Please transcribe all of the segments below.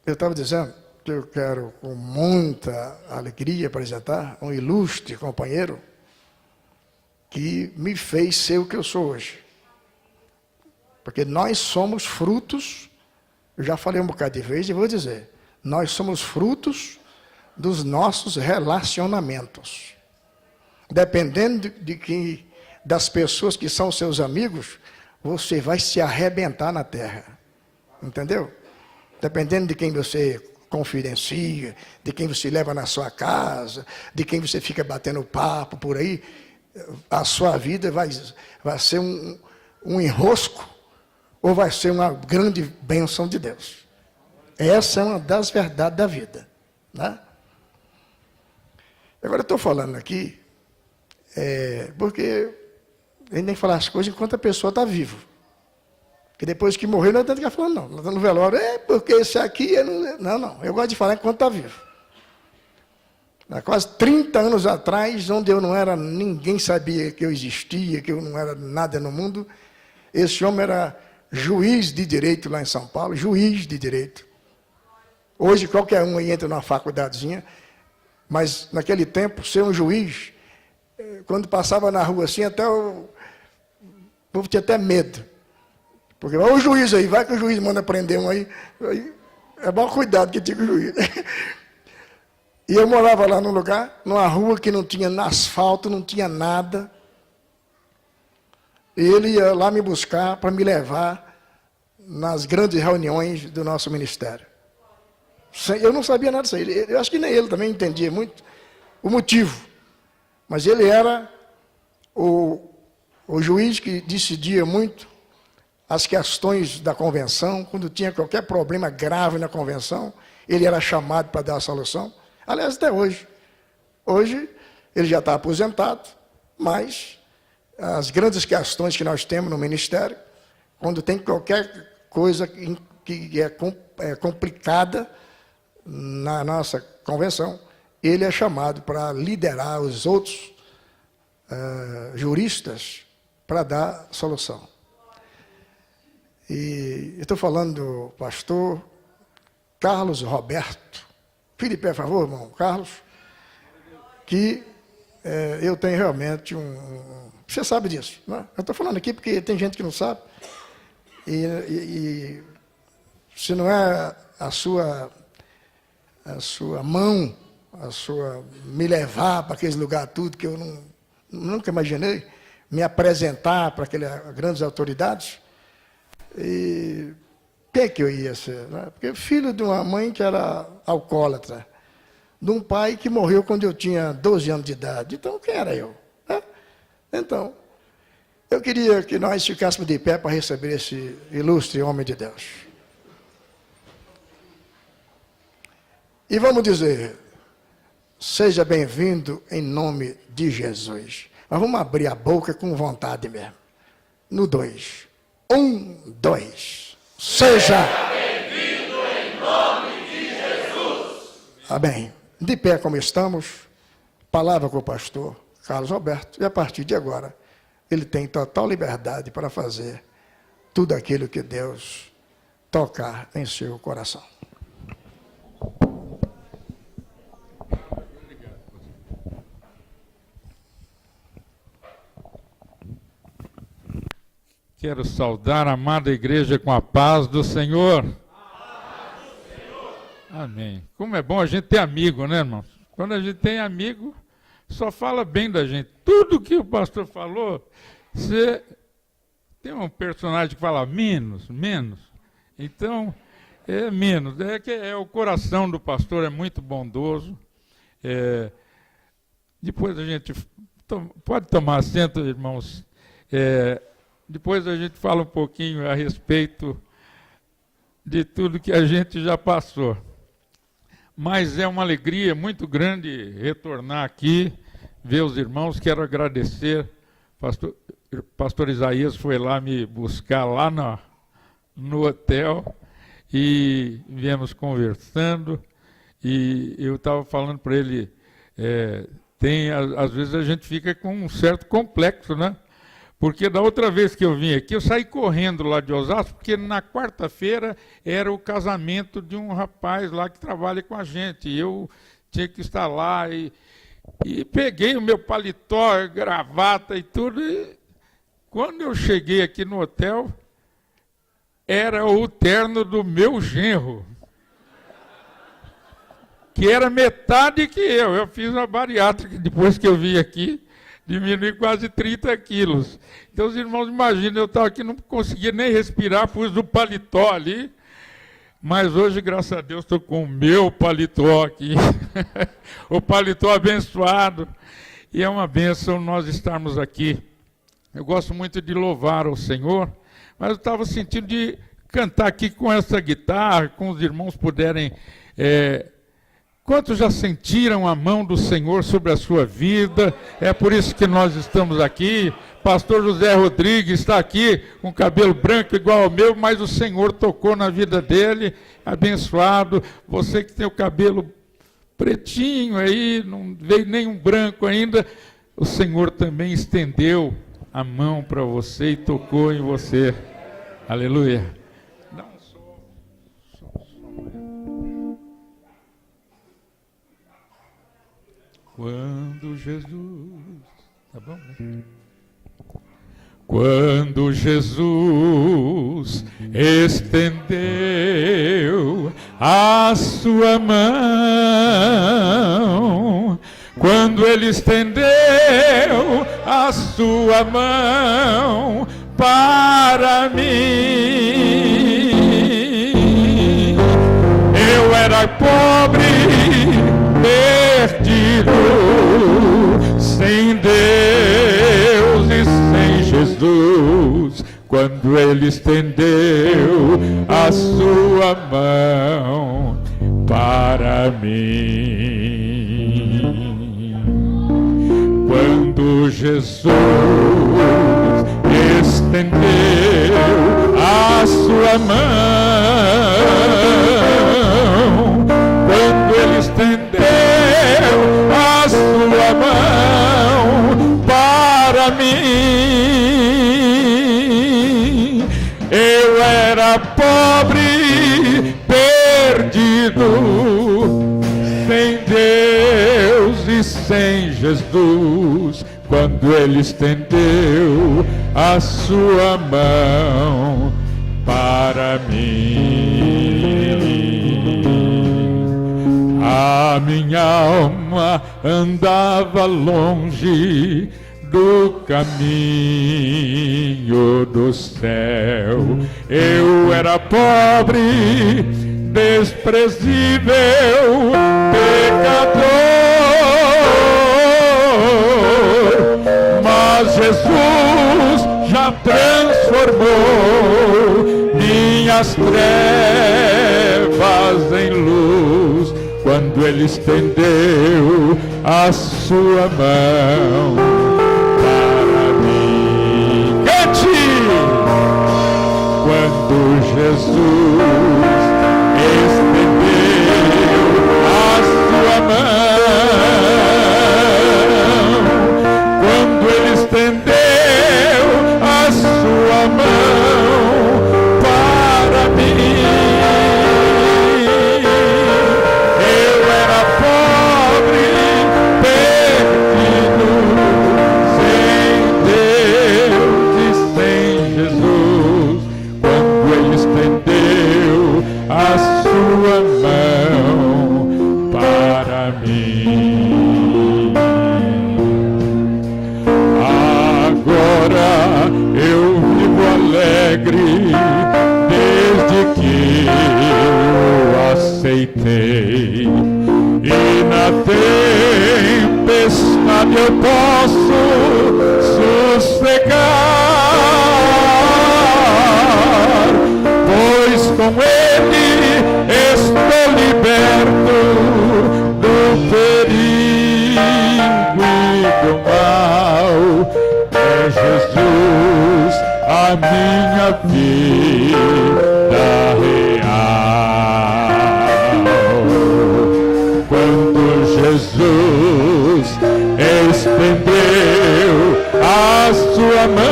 eu estava dizendo que eu quero, com muita alegria, apresentar um ilustre companheiro que me fez ser o que eu sou hoje. Porque nós somos frutos, eu já falei um bocado de vez e vou dizer, nós somos frutos dos nossos relacionamentos. Dependendo das pessoas que são seus amigos, você vai se arrebentar na terra. Entendeu? Dependendo de quem você confidencia, de quem você leva na sua casa, de quem você fica batendo papo por aí, a sua vida vai ser um enrosco ou vai ser uma grande bênção de Deus. Essa é uma das verdades da vida. Né? Agora eu estou falando aqui, porque a gente tem que falar as coisas enquanto a pessoa está viva. Porque depois que morreu, não tem que ficar falando, não. No velório, porque esse aqui... Não. Eu gosto de falar enquanto está vivo. Há quase 30 anos atrás, onde eu não era... Ninguém sabia que eu existia, que eu não era nada no mundo. Esse homem era juiz de direito lá em São Paulo, juiz de direito. Hoje, qualquer um aí entra numa faculdadezinha, mas naquele tempo, ser um juiz, quando passava na rua assim, até o povo tinha até medo. Porque olha o juiz aí, vai que o juiz manda prender um aí é bom cuidado que tinha com o juiz. E eu morava lá num lugar, numa rua que não tinha asfalto, não tinha nada. E ele ia lá me buscar para me levar nas grandes reuniões do nosso ministério. Eu não sabia nada disso aí. Eu acho que nem ele também entendia muito o motivo. Mas ele era o juiz que decidia muito as questões da convenção. Quando tinha qualquer problema grave na convenção, ele era chamado para dar a solução. Aliás, até hoje. Hoje, ele já está aposentado, mas as grandes questões que nós temos no ministério, quando tem qualquer coisa que é complicada na nossa convenção, ele é chamado para liderar os outros juristas para dar solução. E eu estou falando do pastor Carlos Roberto. Fique de pé, por favor, irmão Carlos. Que eu tenho realmente você sabe disso, né? Eu estou falando aqui porque tem gente que não sabe. E se não é a sua mão, me levar para aquele lugar tudo que eu nunca imaginei, me apresentar para aquelas grandes autoridades, e quem que eu ia ser? Né? Porque filho de uma mãe que era alcoólatra, de um pai que morreu quando eu tinha 12 anos de idade. Então, quem era eu? Né? Então, eu queria que nós ficássemos de pé para receber esse ilustre homem de Deus. E vamos dizer, seja bem-vindo em nome de Jesus. Mas vamos abrir a boca com vontade mesmo. No 2. 1, 2. Seja bem-vindo em nome de Jesus. Amém. De pé como estamos, palavra com o pastor Carlos Roberto. E a partir de agora, ele tem total liberdade para fazer tudo aquilo que Deus tocar em seu coração. Quero saudar a amada igreja com a paz do Senhor. Amém. Como é bom a gente ter amigo, né, irmãos? Quando a gente tem amigo, só fala bem da gente. Tudo que o pastor falou, você tem um personagem que fala menos. Então, é menos. O coração do pastor é muito bondoso. Depois a gente... Pode tomar assento, irmãos. Depois a gente fala um pouquinho a respeito de tudo que a gente já passou. Mas é uma alegria muito grande retornar aqui, ver os irmãos. Quero agradecer. Pastor Isaías foi lá me buscar lá no hotel e viemos conversando. E eu estava falando para ele, às vezes a gente fica com um certo complexo, né? Porque da outra vez que eu vim aqui, eu saí correndo lá de Osasco, porque na quarta-feira era o casamento de um rapaz lá que trabalha com a gente. E eu tinha que estar lá e peguei o meu paletó, gravata e tudo. E quando eu cheguei aqui no hotel, era o terno do meu genro, que era metade que eu. Eu fiz uma bariátrica depois que eu vim aqui, diminui quase 30 quilos. Então, os irmãos, imaginam, eu estava aqui, não conseguia nem respirar, pus o paletó ali, mas hoje, graças a Deus, estou com o meu paletó aqui, o paletó abençoado, e é uma bênção nós estarmos aqui. Eu gosto muito de louvar ao Senhor, mas eu estava sentindo de cantar aqui com essa guitarra, com os irmãos puderem... Quantos já sentiram a mão do Senhor sobre a sua vida? É por isso que nós estamos aqui. Pastor José Rodrigues está aqui com cabelo branco igual ao meu, mas o Senhor tocou na vida dele, abençoado. Você que tem o cabelo pretinho aí, não veio nenhum branco ainda, o Senhor também estendeu a mão para você e tocou em você. Aleluia. Quando Jesus, tá bom, né? Quando Jesus estendeu a sua mão, quando ele estendeu a sua mão para mim, eu era pobre, perdido, sem Deus e sem Jesus, quando ele estendeu a sua mão para mim. Quando Jesus estendeu a sua mão, quando ele estendeu a sua mão para mim, eu era pobre, perdido, sem Deus e sem Jesus, quando ele estendeu a sua mão para mim. A minha alma andava longe do caminho do céu. Eu era pobre, desprezível, pecador, mas Jesus já transformou minhas trevas em luz, quando ele estendeu a sua mão para mim. Cante! Quando Jesus estendeu a sua mão, quando ele estendeu a sua mão para mim, a sua mão para mim. Agora eu vivo alegre desde que eu aceitei, e na tempestade eu posso sossegar, pois com ele estou liberto do perigo e do mal. É Jesus a minha vida real. Quando Jesus estendeu a sua mão,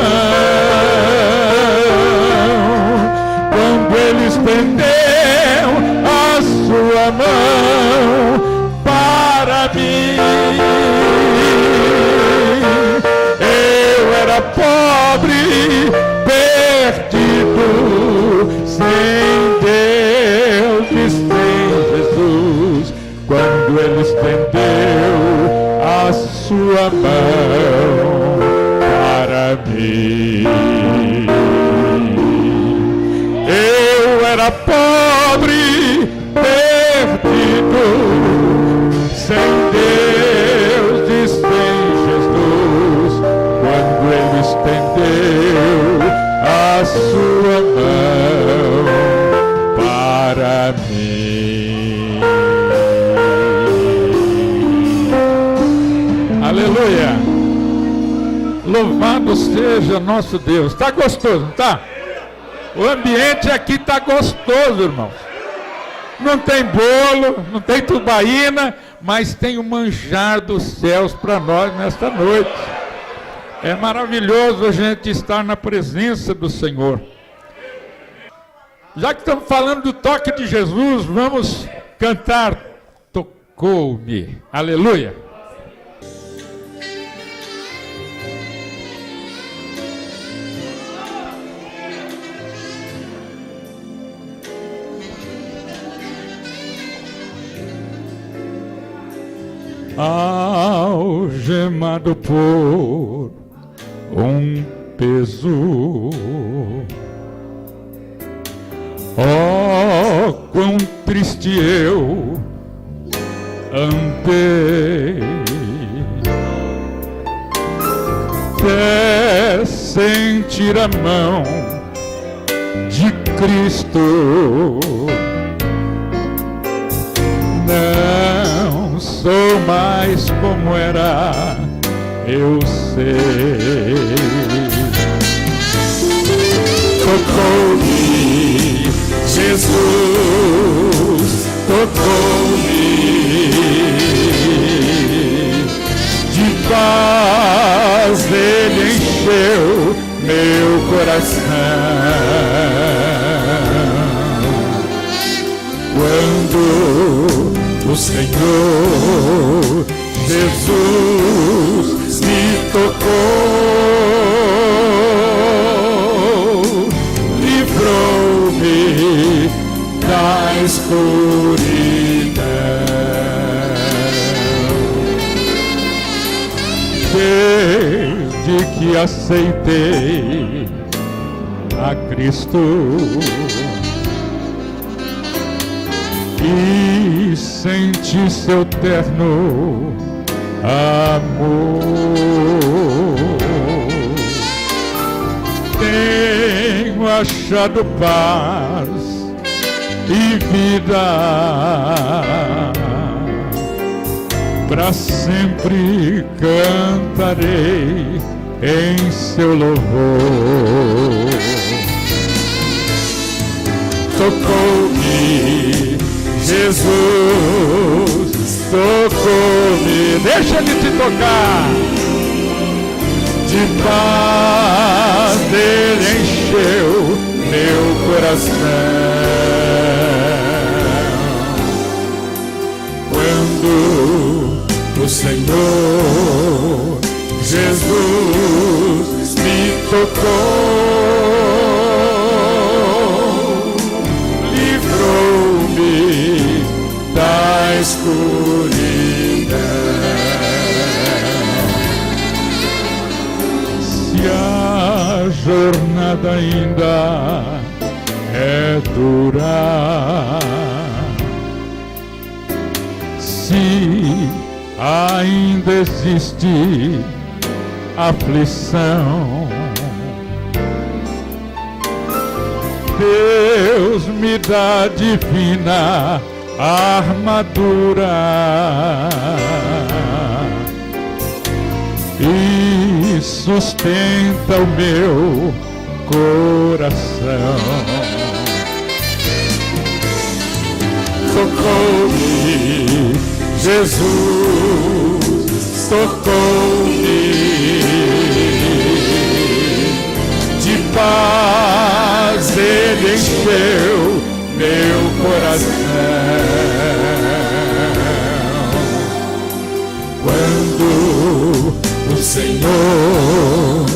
quando Ele estendeu a sua mão para mim. Eu era pobre, perdido, sem Deus e sem Jesus, quando Ele estendeu a sua mão para mim. Eu era pobre, perdido, sem Deus e sem Jesus, quando Ele estendeu a sua mão para mim. Aleluia! Louvado seja nosso Deus. Está gostoso, não está? O ambiente aqui está gostoso, irmãos. Não tem bolo, não tem tubaína, mas tem o manjar dos céus para nós nesta noite. É maravilhoso a gente estar na presença do Senhor. Já que estamos falando do toque de Jesus, vamos cantar Tocou-me. Aleluia. Algemado por um peso, oh, quão triste eu andei, até sentir a mão de Cristo. Não sou mais como era, eu sei. Tocou-me, Jesus, tocou-me, de paz Ele encheu meu coração. Quando o Senhor Jesus me tocou, livrou-me da escuridão. Desde que aceitei a Cristo e senti seu terno amor, tenho achado paz e vida, para sempre cantarei em seu louvor. Tocou-me, Jesus, tocou-me, deixa Ele te tocar, de paz Ele encheu meu coração. Quando o Senhor Jesus me tocou, livrou-me da escuridão. Se a jornada ainda é dura, se ainda existe aflição, Deus me dá divina armadura e sustenta o meu coração. Tocou-me, Jesus, tocou-me, encheu meu coração. Quando o Senhor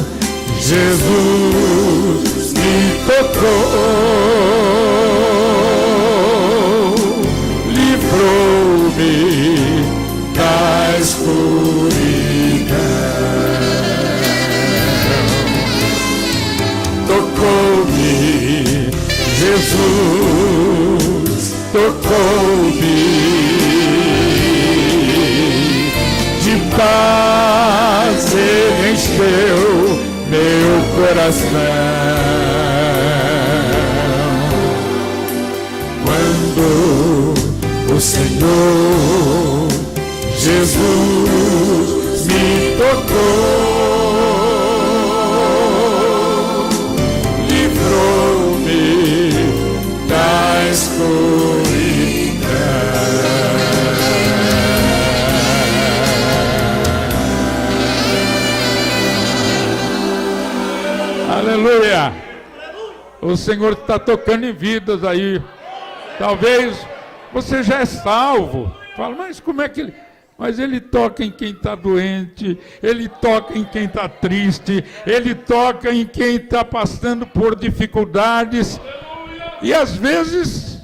Jesus me tocou, livrou-me da escuridão, tocou-me, Jesus tocou-me, de paz ele encheu meu coração. Quando o Senhor Jesus me tocou, livrou-me da escuridão. Aleluia! O Senhor está tocando em vidas aí. Talvez você já é salvo. Fala, mas como é que ele... Mas ele toca em quem está doente, ele toca em quem está triste, ele toca em quem está passando por dificuldades. E às vezes,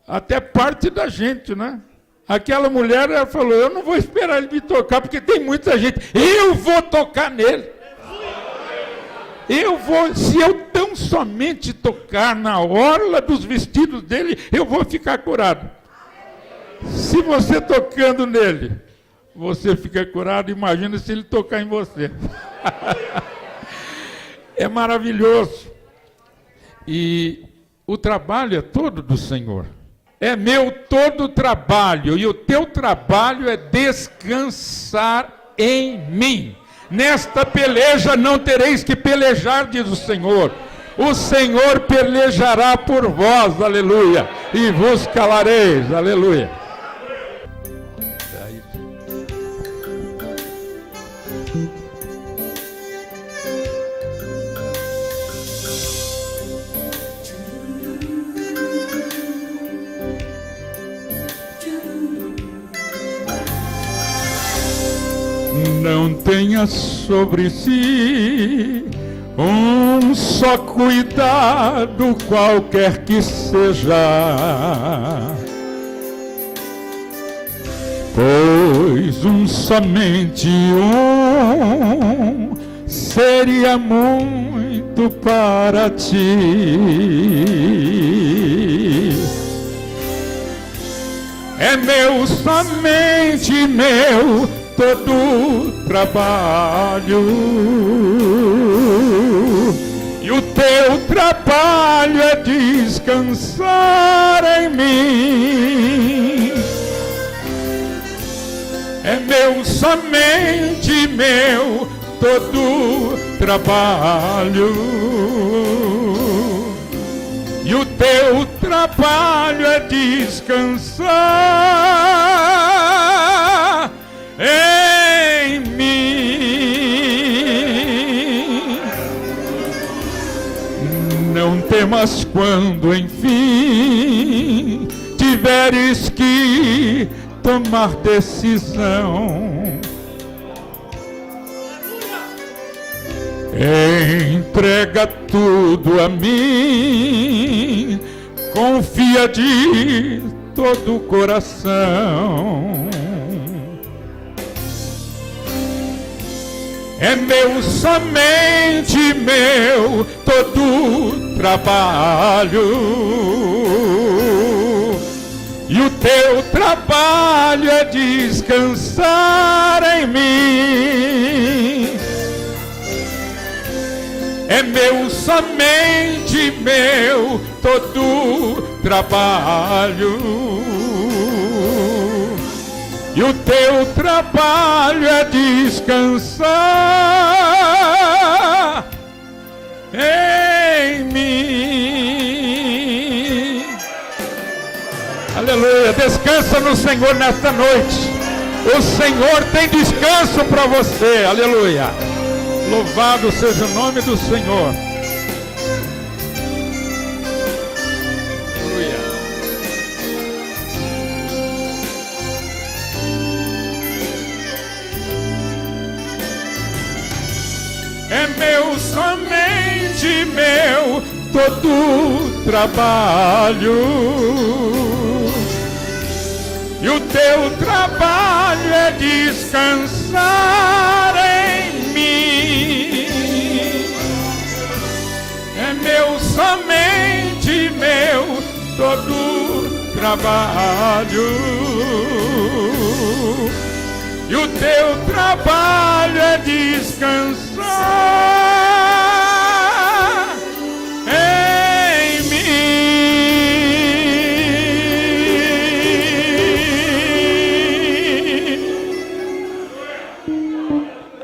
até parte da gente, né? Aquela mulher, ela falou, eu não vou esperar ele me tocar, porque tem muita gente. Eu vou tocar nele. Eu vou, se eu tão somente tocar na orla dos vestidos dele, eu vou ficar curado. Se você tocando nele, você fica curado, imagina se ele tocar em você. É maravilhoso. E o trabalho é todo do Senhor. É meu todo o trabalho, e o teu trabalho é descansar em mim. Nesta peleja não tereis que pelejar, diz o Senhor. O Senhor pelejará por vós, aleluia, e vos calareis, aleluia. Não tenha sobre si um só cuidado, qualquer que seja, pois somente um seria muito para ti. É meu, somente meu, todo trabalho, e o teu trabalho é descansar em mim. É meu, somente meu, todo trabalho, e o teu trabalho é descansar em mim. Não temas quando enfim tiveres que tomar decisão. Entrega tudo a mim, confia de todo o coração. É meu, somente meu, todo trabalho, e o teu trabalho é descansar em mim. É meu, somente meu, todo trabalho, e o teu trabalho é descansar em mim. Aleluia, descansa no Senhor nesta noite. O Senhor tem descanso para você, aleluia. Louvado seja o nome do Senhor. é meu, somente meu, todo trabalho. E o teu trabalho é descansar em mim. É meu, somente meu, todo trabalho. E o teu trabalho é descansar em mim.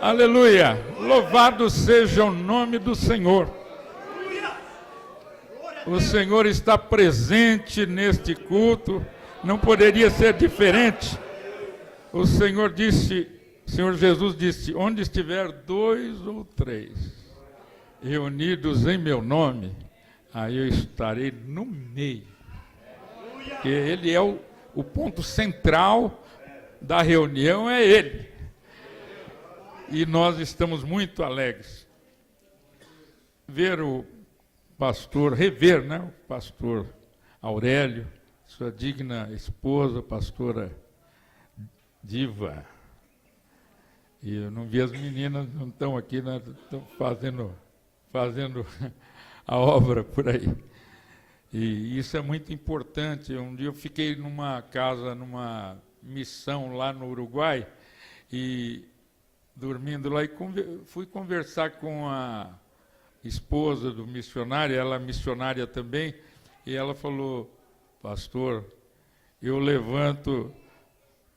Aleluia! Louvado seja o nome do Senhor. O Senhor está presente neste culto, não poderia ser diferente. O Senhor Jesus disse, onde estiver 2 ou 3 reunidos em meu nome, aí eu estarei no meio. Porque Ele é o ponto central da reunião, é Ele. E nós estamos muito alegres. Rever, né, o pastor Aurélio, sua digna esposa, pastora Diva. E eu não vi as meninas, não estão aqui, né, estão fazendo a obra por aí. E isso é muito importante. Um dia eu fiquei numa casa, numa missão lá no Uruguai, e dormindo lá, e fui conversar com a esposa do missionário, ela é missionária também, e ela falou, pastor, eu levanto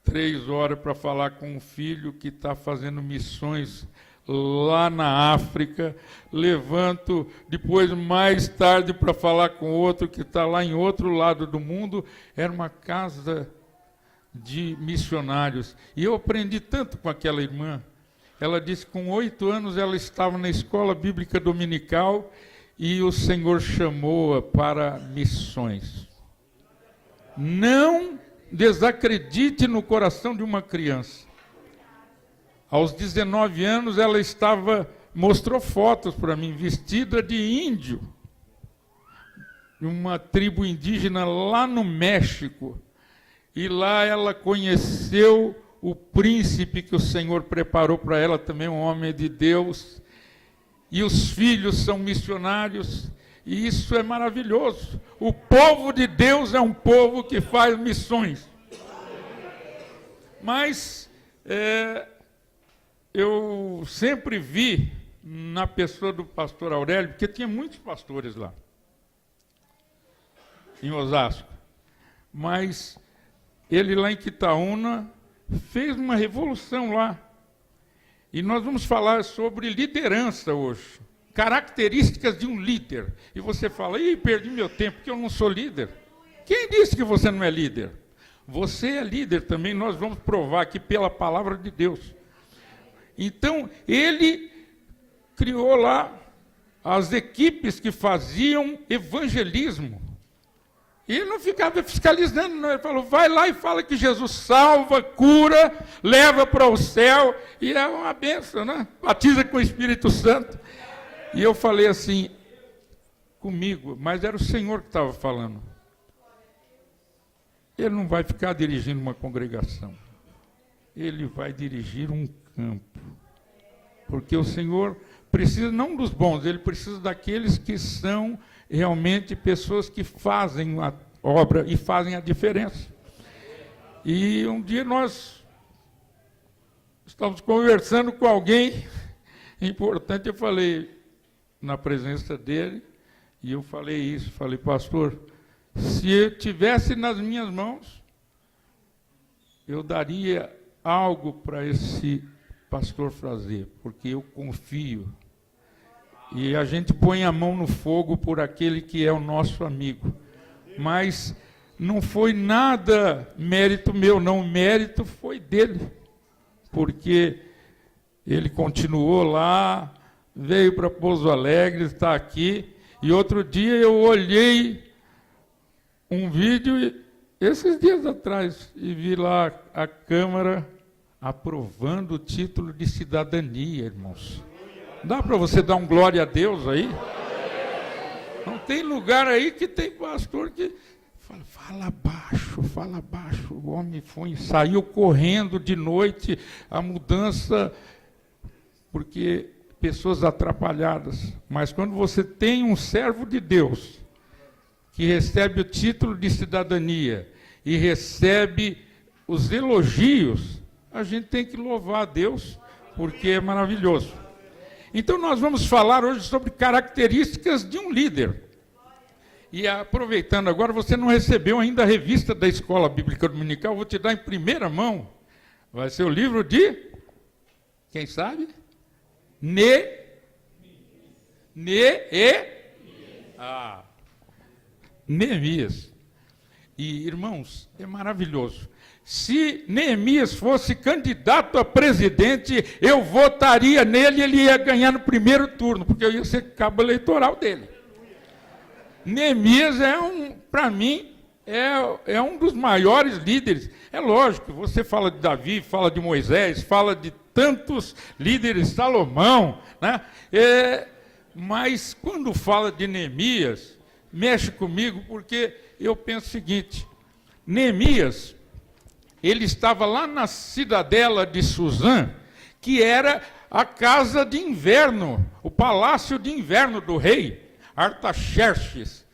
3 horas para falar com um filho que está fazendo missões lá na África, levanto depois mais tarde para falar com outro que está lá em outro lado do mundo. Era uma casa de missionários. E eu aprendi tanto com aquela irmã. Ela disse que com 8 anos ela estava na escola bíblica dominical e o Senhor chamou-a para missões. Não desacredite no coração de uma criança. Aos 19 anos ela mostrou fotos para mim, vestida de índio, de uma tribo indígena lá no México. E lá ela conheceu o príncipe que o Senhor preparou para ela, também um homem de Deus. E os filhos são missionários. E isso é maravilhoso. O povo de Deus é um povo que faz missões. Mas eu sempre vi na pessoa do pastor Aurélio, porque tinha muitos pastores lá, em Osasco. Mas ele lá em Quitaúna fez uma revolução lá. E nós vamos falar sobre liderança hoje. Características de um líder. E você fala, perdi meu tempo, porque eu não sou líder. Quem disse que você não é líder? Você é líder também, nós vamos provar aqui pela palavra de Deus. Então, ele criou lá as equipes que faziam evangelismo. E ele não ficava fiscalizando, não. Ele falou, vai lá e fala que Jesus salva, cura, leva para o céu, e é uma bênção, né? Batiza com o Espírito Santo. E eu falei assim, comigo, mas era o Senhor que estava falando. Ele não vai ficar dirigindo uma congregação. Ele vai dirigir um campo. Porque o Senhor precisa não dos bons, Ele precisa daqueles que são realmente pessoas que fazem a obra e fazem a diferença. E um dia nós estávamos conversando com alguém importante, eu falei na presença dele, e eu falei isso, falei, pastor, se eu tivesse nas minhas mãos, eu daria algo para esse pastor fazer, porque eu confio. E a gente põe a mão no fogo por aquele que é o nosso amigo. Mas não foi nada mérito meu, não, o mérito foi dele. Porque ele continuou lá, veio para Pouso Alegre, está aqui. E outro dia eu olhei um vídeo, esses dias atrás, e vi lá a Câmara aprovando o título de cidadania, irmãos. Dá para você dar um glória a Deus aí? Não tem lugar aí que tem pastor que fala baixo. O homem saiu correndo de noite, a mudança, porque pessoas atrapalhadas. Mas quando você tem um servo de Deus, que recebe o título de cidadania e recebe os elogios, a gente tem que louvar a Deus, porque é maravilhoso. Então nós vamos falar hoje sobre características de um líder. E aproveitando agora, você não recebeu ainda a revista da Escola Bíblica Dominical, vou te dar em primeira mão. Vai ser o livro de, quem sabe? Neemias. E, irmãos, é maravilhoso. Se Neemias fosse candidato a presidente, eu votaria nele e ele ia ganhar no primeiro turno, porque eu ia ser cabo eleitoral dele. Neemias para mim, é um dos maiores líderes. É lógico, você fala de Davi, fala de Moisés, fala de tantos líderes, Salomão, né? Mas quando fala de Neemias, mexe comigo, porque eu penso o seguinte: Neemias, ele estava lá na cidadela de Suzã, que era a casa de inverno, o palácio de inverno do rei Artaxerxes.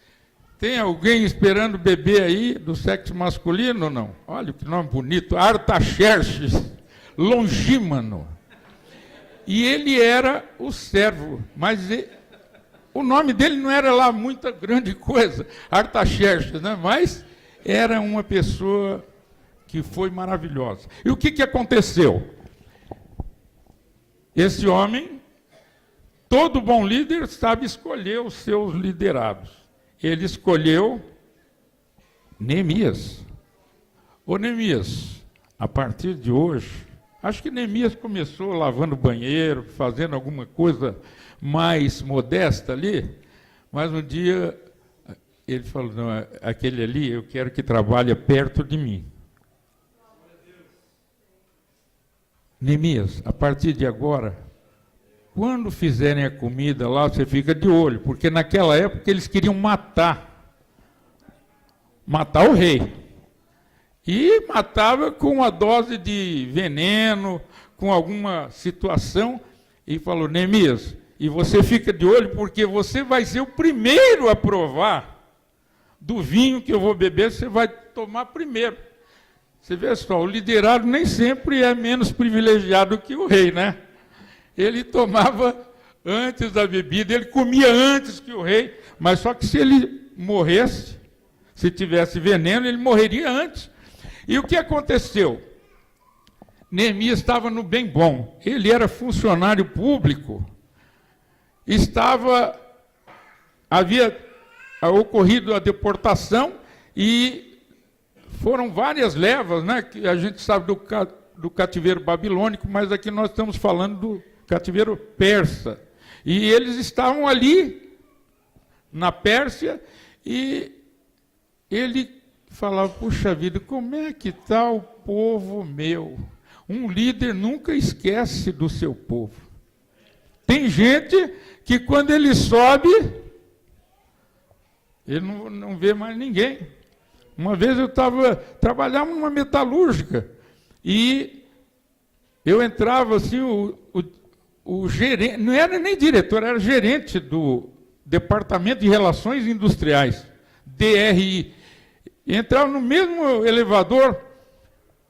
Tem alguém esperando bebê aí do sexo masculino ou não? Olha que nome bonito, Artaxerxes, Longímano. E ele era o servo, mas o nome dele não era lá muita grande coisa, Artaxerxes, né? Mas era uma pessoa que foi maravilhosa. E o que aconteceu? Esse homem, todo bom líder sabe escolher os seus liderados. Ele escolheu Neemias. Ô Neemias, a partir de hoje, acho que Neemias começou lavando banheiro, fazendo alguma coisa mais modesta ali, mas um dia ele falou, não, aquele ali eu quero que trabalhe perto de mim. Neemias, a partir de agora, quando fizerem a comida lá, você fica de olho, porque naquela época eles queriam matar o rei. E matava com uma dose de veneno, com alguma situação, e falou, Neemias, e você fica de olho, porque você vai ser o primeiro a provar do vinho que eu vou beber, você vai tomar primeiro. Você vê só, o liderado nem sempre é menos privilegiado que o rei, né? Ele tomava antes da bebida, ele comia antes que o rei, mas só que se ele morresse, se tivesse veneno, ele morreria antes. E o que aconteceu? Neemias estava no bem bom, ele era funcionário público, havia ocorrido a deportação e foram várias levas, né, que a gente sabe do cativeiro babilônico, mas aqui nós estamos falando do cativeiro persa. E eles estavam ali, na Pérsia, e ele falava, puxa vida, como é que está o povo meu? Um líder nunca esquece do seu povo. Tem gente que quando ele sobe, ele não vê mais ninguém. Uma vez eu trabalhava numa metalúrgica, e eu entrava assim, o gerente, não era nem diretor, era gerente do Departamento de Relações Industriais, DRI. E entrava no mesmo elevador,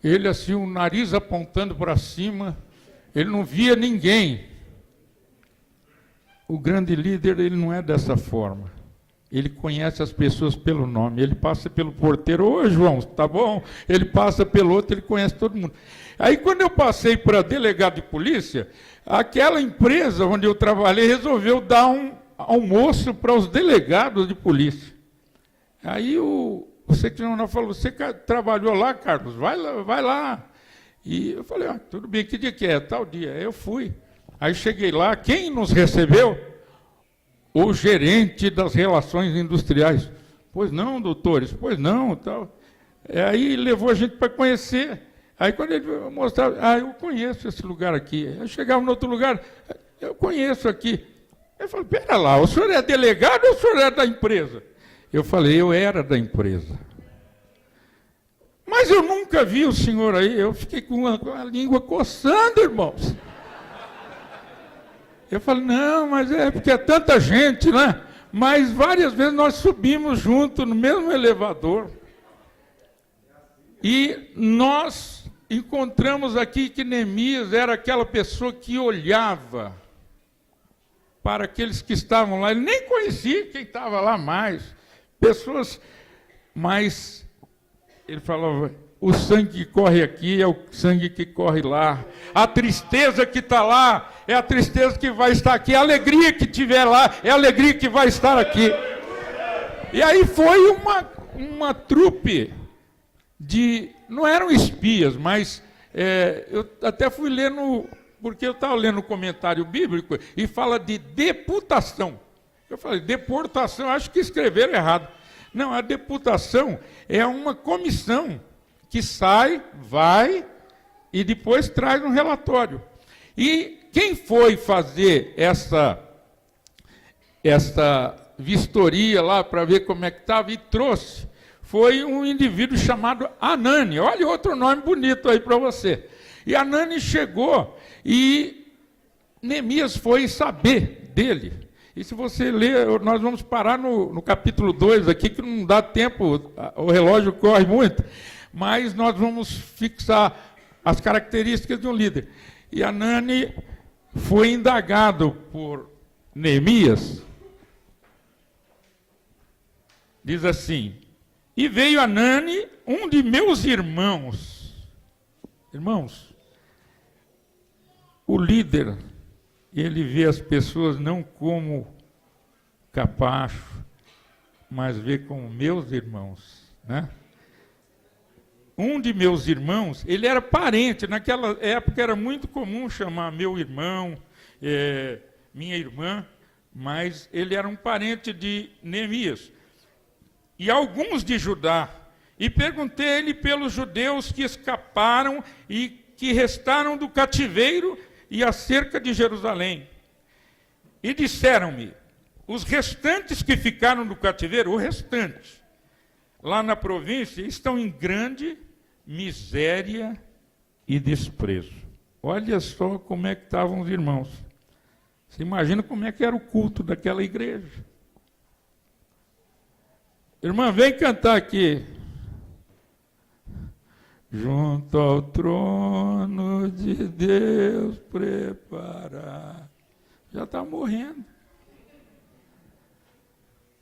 ele assim, o nariz apontando para cima, ele não via ninguém. O grande líder, ele não é dessa forma. Ele conhece as pessoas pelo nome, ele passa pelo porteiro, ô João, tá bom? Ele passa pelo outro, ele conhece todo mundo. Aí quando eu passei para delegado de polícia, aquela empresa onde eu trabalhei resolveu dar um almoço para os delegados de polícia. Aí o secretário falou, você trabalhou lá, Carlos? Vai lá. E eu falei, tudo bem, que dia que é? Tal dia. Eu fui. Aí cheguei lá, quem nos recebeu? O gerente das relações industriais. Pois não, doutores, pois não, tal. Aí levou a gente para conhecer. Aí quando ele mostrava, eu conheço esse lugar aqui. Eu chegava em outro lugar, eu conheço aqui. Ele falou, pera lá, o senhor é delegado ou o senhor é da empresa? Eu falei, eu era da empresa. Mas eu nunca vi o senhor aí, eu fiquei com a língua coçando, irmãos. Eu falei, não, mas é porque é tanta gente, né? Mas várias vezes nós subimos junto no mesmo elevador. E nós encontramos aqui que Neemias era aquela pessoa que olhava para aqueles que estavam lá. Ele nem conhecia quem estava lá mais. Pessoas, mas ele falava, o sangue que corre aqui é o sangue que corre lá. A tristeza que está lá é a tristeza que vai estar aqui. A alegria que tiver lá é a alegria que vai estar aqui. E aí foi uma trupe de... Não eram espias, mas eu até fui lendo, porque eu estava lendo o comentário bíblico, e fala de deputação. Eu falei, deportação, acho que escreveram errado. Não, a deputação é uma comissão que sai, vai e depois traz um relatório. E quem foi fazer essa vistoria lá para ver como é que estava e trouxe, foi um indivíduo chamado Anani. Olha outro nome bonito aí para você. E Anani chegou e Neemias foi saber dele. E se você ler, nós vamos parar no capítulo 2 aqui, que não dá tempo, o relógio corre muito, mas nós vamos fixar as características de um líder. E Anani foi indagado por Neemias. Diz assim, e veio Anani, um de meus irmãos. Irmãos, o líder, ele vê as pessoas não como capacho, mas vê como meus irmãos, né? Um de meus irmãos, ele era parente, naquela época era muito comum chamar meu irmão, minha irmã, mas ele era um parente de Neemias. E alguns de Judá, e perguntei-lhe pelos judeus que escaparam e que restaram do cativeiro e acerca de Jerusalém. E disseram-me, os restantes que ficaram do cativeiro, o restante, lá na província, estão em grande miséria e desprezo. Olha só como é que estavam os irmãos. Você imagina como é que era o culto daquela igreja. Irmã, vem cantar aqui. Junto ao trono de Deus preparar. Já está morrendo.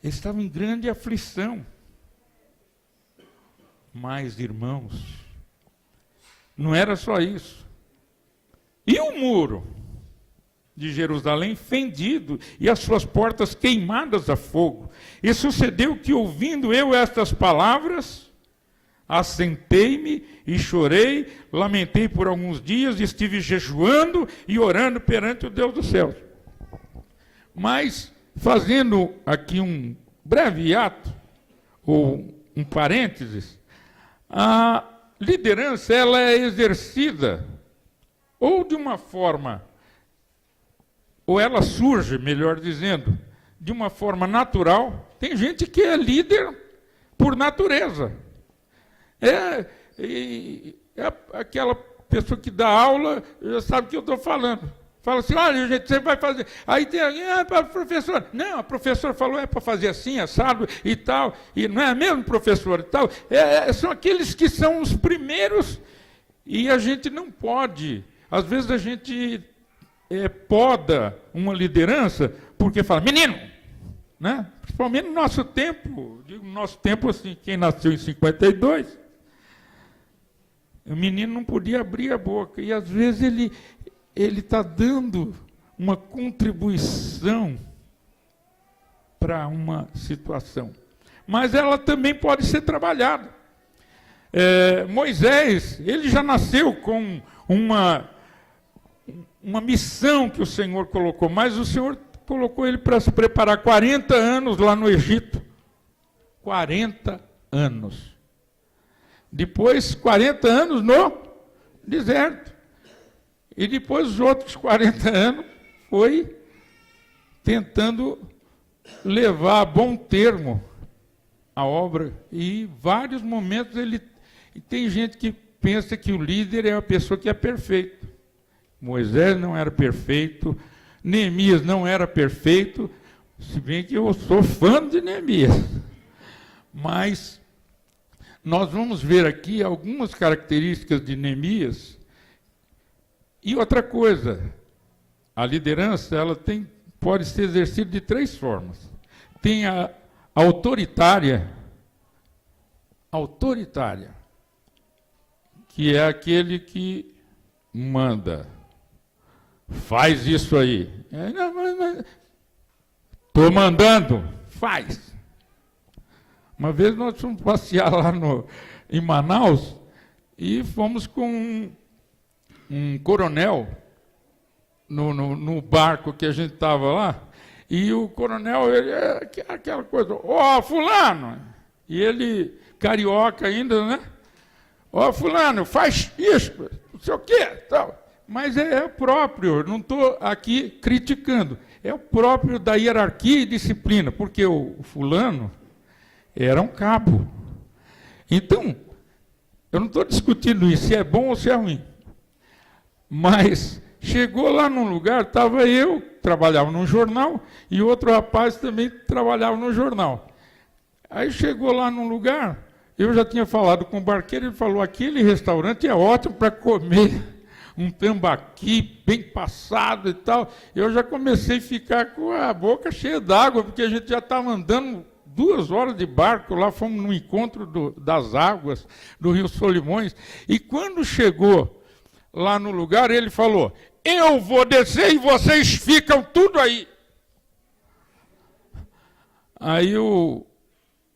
Eles estavam em grande aflição. Mas, irmãos, não era só isso. E o muro de Jerusalém fendido e as suas portas queimadas a fogo. E sucedeu que, ouvindo eu estas palavras, assentei-me e chorei, lamentei por alguns dias, e estive jejuando e orando perante o Deus dos céus. Mas, fazendo aqui um breve ato, ou um parênteses, a liderança ela é exercida ou de uma forma, ou ela surge, melhor dizendo, de uma forma natural. Tem gente que é líder por natureza. É aquela pessoa que dá aula, já sabe o que eu estou falando. Fala assim, olha, gente, você vai fazer... Aí tem alguém, professor. Não, a professora falou, é para fazer assim, assado e tal. E não é mesmo, professor? E tal. São aqueles que são os primeiros e a gente não pode. Às vezes a gente poda uma liderança porque fala, menino, né? Principalmente no nosso tempo, digo nosso tempo assim, quem nasceu em 52, o menino não podia abrir a boca. E às vezes ele está dando uma contribuição para uma situação. Mas ela também pode ser trabalhada. Moisés, ele já nasceu com uma missão que o Senhor colocou, mas o Senhor colocou ele para se preparar 40 anos lá no Egito. 40 anos. Depois, 40 anos no deserto. E depois os outros 40 anos foi tentando levar a bom termo a obra, e em vários momentos tem gente que pensa que o líder é a pessoa que é perfeito. Moisés não era perfeito, Neemias não era perfeito, se bem que eu sou fã de Neemias. Mas nós vamos ver aqui algumas características de Neemias. E outra coisa, a liderança pode ser exercida de 3 formas. Tem a autoritária, que é aquele que manda, faz isso aí. Estou mandando, faz. Uma vez nós fomos passear lá em Manaus e fomos com um coronel no barco que a gente estava lá, e o coronel, ele é aquela coisa, fulano, e ele, carioca ainda, né? Fulano, faz isso, não sei o quê, tal. Mas é próprio, não estou aqui criticando, é o próprio da hierarquia e disciplina, porque o fulano era um cabo. Então, eu não estou discutindo isso, se é bom ou se é ruim. Mas chegou lá num lugar, estava eu, trabalhava num jornal, e outro rapaz também trabalhava no jornal. Aí chegou lá num lugar, eu já tinha falado com o barqueiro, ele falou, aquele restaurante é ótimo para comer um tambaqui bem passado e tal. Eu já comecei a ficar com a boca cheia d'água, porque a gente já estava andando 2 horas de barco, lá fomos no encontro das águas do Rio Solimões, e quando chegou lá no lugar, ele falou, eu vou descer e vocês ficam tudo aí. Aí o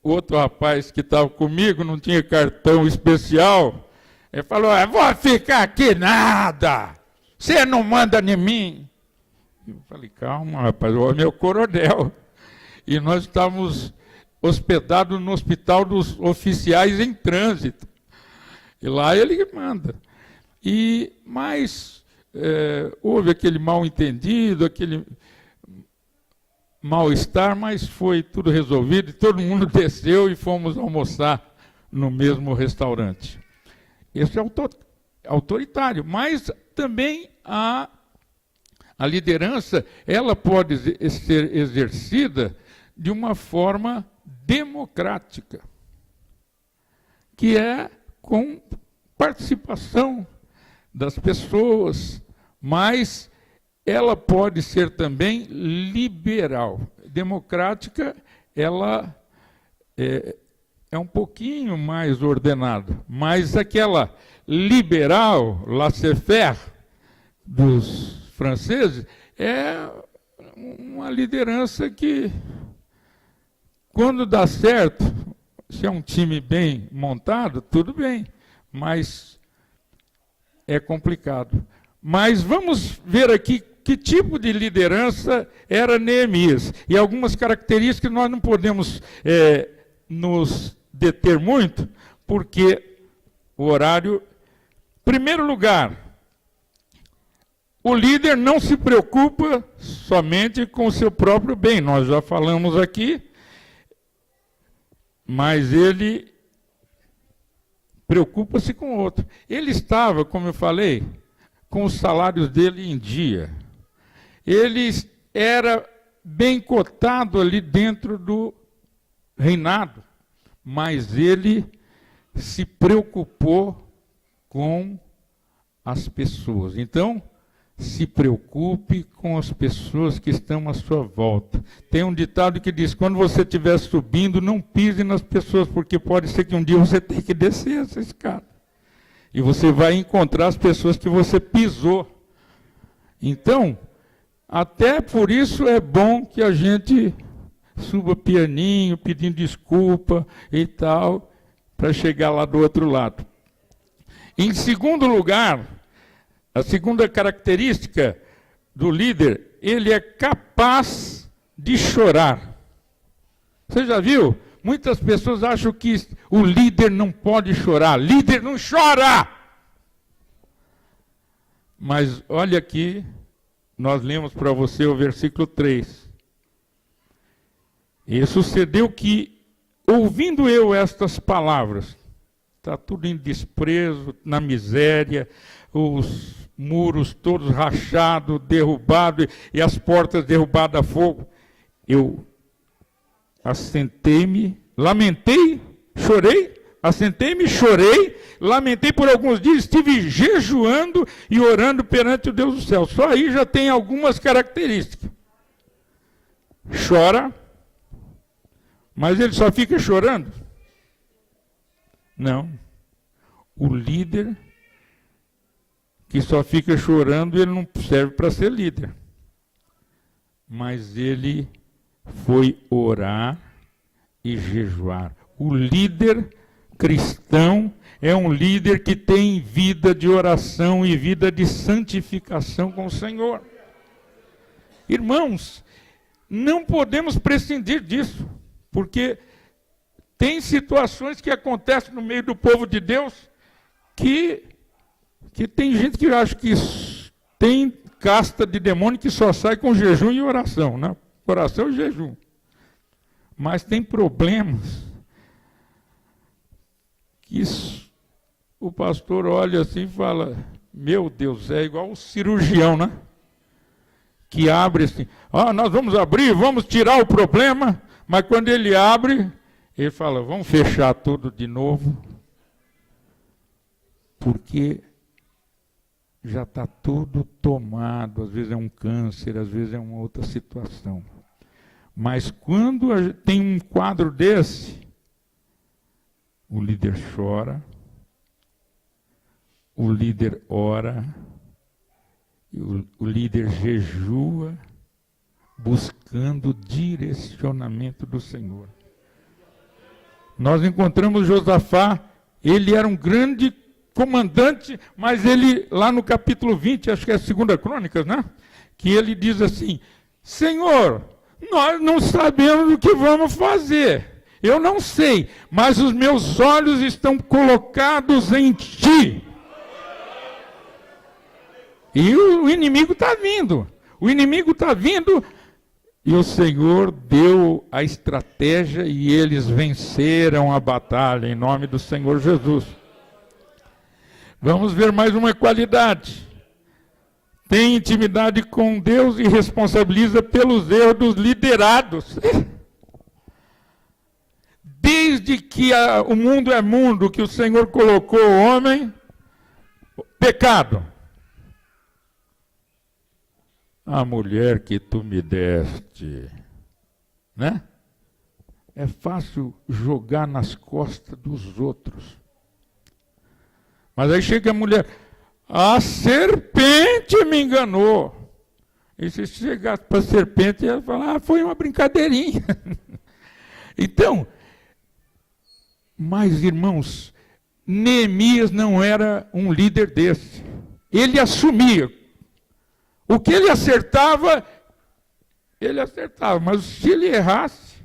outro rapaz que estava comigo, não tinha cartão especial, ele falou, vou ficar aqui nada, você não manda em mim. Eu falei, calma rapaz, o meu coronel. E nós estávamos hospedados no hospital dos oficiais em trânsito. E lá ele manda. Mas houve aquele mal-entendido, aquele mal-estar, mas foi tudo resolvido, e todo mundo desceu e fomos almoçar no mesmo restaurante. Esse é autoritário, mas também a liderança, ela pode ser exercida de uma forma democrática, que é com participação das pessoas, mas ela pode ser também liberal. Democrática, ela é um pouquinho mais ordenada, mas aquela liberal, laissez-faire, dos franceses, é uma liderança que, quando dá certo, se é um time bem montado, tudo bem, mas é complicado. Mas vamos ver aqui que tipo de liderança era Neemias. E algumas características nós não podemos nos deter muito, porque o horário... Primeiro lugar, o líder não se preocupa somente com o seu próprio bem. Nós já falamos aqui, mas ele preocupa-se com o outro. Ele estava, como eu falei, com os salários dele em dia. Ele era bem cotado ali dentro do reinado, mas ele se preocupou com as pessoas. Então, se preocupe com as pessoas que estão à sua volta. Tem um ditado que diz, quando você estiver subindo, não pise nas pessoas, porque pode ser que um dia você tenha que descer essa escada. E você vai encontrar as pessoas que você pisou. Então, até por isso é bom que a gente suba pianinho, pedindo desculpa e tal, para chegar lá do outro lado. Em segundo lugar, a segunda característica do líder, ele é capaz de chorar. Você já viu? Muitas pessoas acham que o líder não pode chorar. Líder não chora! Mas olha aqui nós lemos para você o versículo 3. E sucedeu que, ouvindo eu estas palavras, está tudo em desprezo, na miséria, os muros todos rachados, derrubados, e as portas derrubadas a fogo, eu assentei-me, lamentei, chorei, assentei-me, chorei, lamentei por alguns dias, estive jejuando e orando perante o Deus do céu. Só aí já tem algumas características. Chora, mas ele só fica chorando? Não. O líder que só fica chorando, ele não serve para ser líder. Mas ele foi orar e jejuar. O líder cristão é um líder que tem vida de oração e vida de santificação com o Senhor. Irmãos, não podemos prescindir disso, porque tem situações que acontecem no meio do povo de Deus que tem gente que acha que tem casta de demônio que só sai com jejum e oração, né? Oração e jejum. Mas tem problemas que o pastor olha assim e fala, meu Deus, é igual o cirurgião, né? Que abre assim, nós vamos abrir, vamos tirar o problema, mas quando ele abre, ele fala, vamos fechar tudo de novo, porque já está tudo tomado, às vezes é um câncer, às vezes é uma outra situação. Mas quando tem um quadro desse, o líder chora, o líder ora, o líder jejua, buscando direcionamento do Senhor. Nós encontramos Josafá, ele era um grande comandante, mas ele, lá no capítulo 20, acho que é a 2 Crônicas, né? Que ele diz assim, Senhor, nós não sabemos o que vamos fazer. Eu não sei, mas os meus olhos estão colocados em Ti. E o inimigo está vindo. O inimigo está vindo e o Senhor deu a estratégia e eles venceram a batalha em nome do Senhor Jesus. Vamos ver mais uma qualidade. Tem intimidade com Deus e responsabiliza pelos erros dos liderados. Desde que o mundo é mundo, que o Senhor colocou o homem, pecado. A mulher que tu me deste, né? É fácil jogar nas costas dos outros. Mas aí chega a mulher, a serpente me enganou. E se chegasse para a serpente, ela fala, foi uma brincadeirinha. Então, mas irmãos, Neemias não era um líder desse. Ele assumia. O que ele acertava, mas se ele errasse,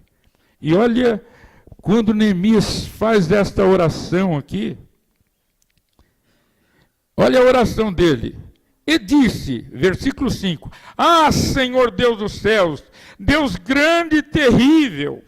e olha, quando Neemias faz esta oração aqui, olha a oração dele. E disse, versículo 5, Senhor Deus dos céus, Deus grande e terrível,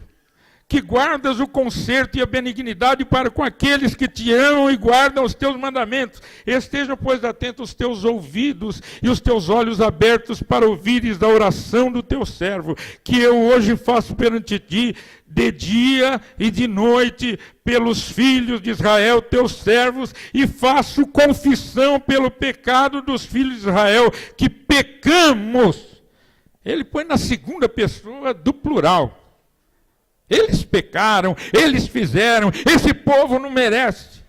que guardas o conserto e a benignidade para com aqueles que te amam e guardam os teus mandamentos. Estejam, pois, atentos os teus ouvidos e os teus olhos abertos para ouvires a oração do teu servo, que eu hoje faço perante ti, de dia e de noite, pelos filhos de Israel, teus servos, e faço confissão pelo pecado dos filhos de Israel, que pecamos. Ele põe na segunda pessoa do plural. Eles pecaram, eles fizeram, esse povo não merece.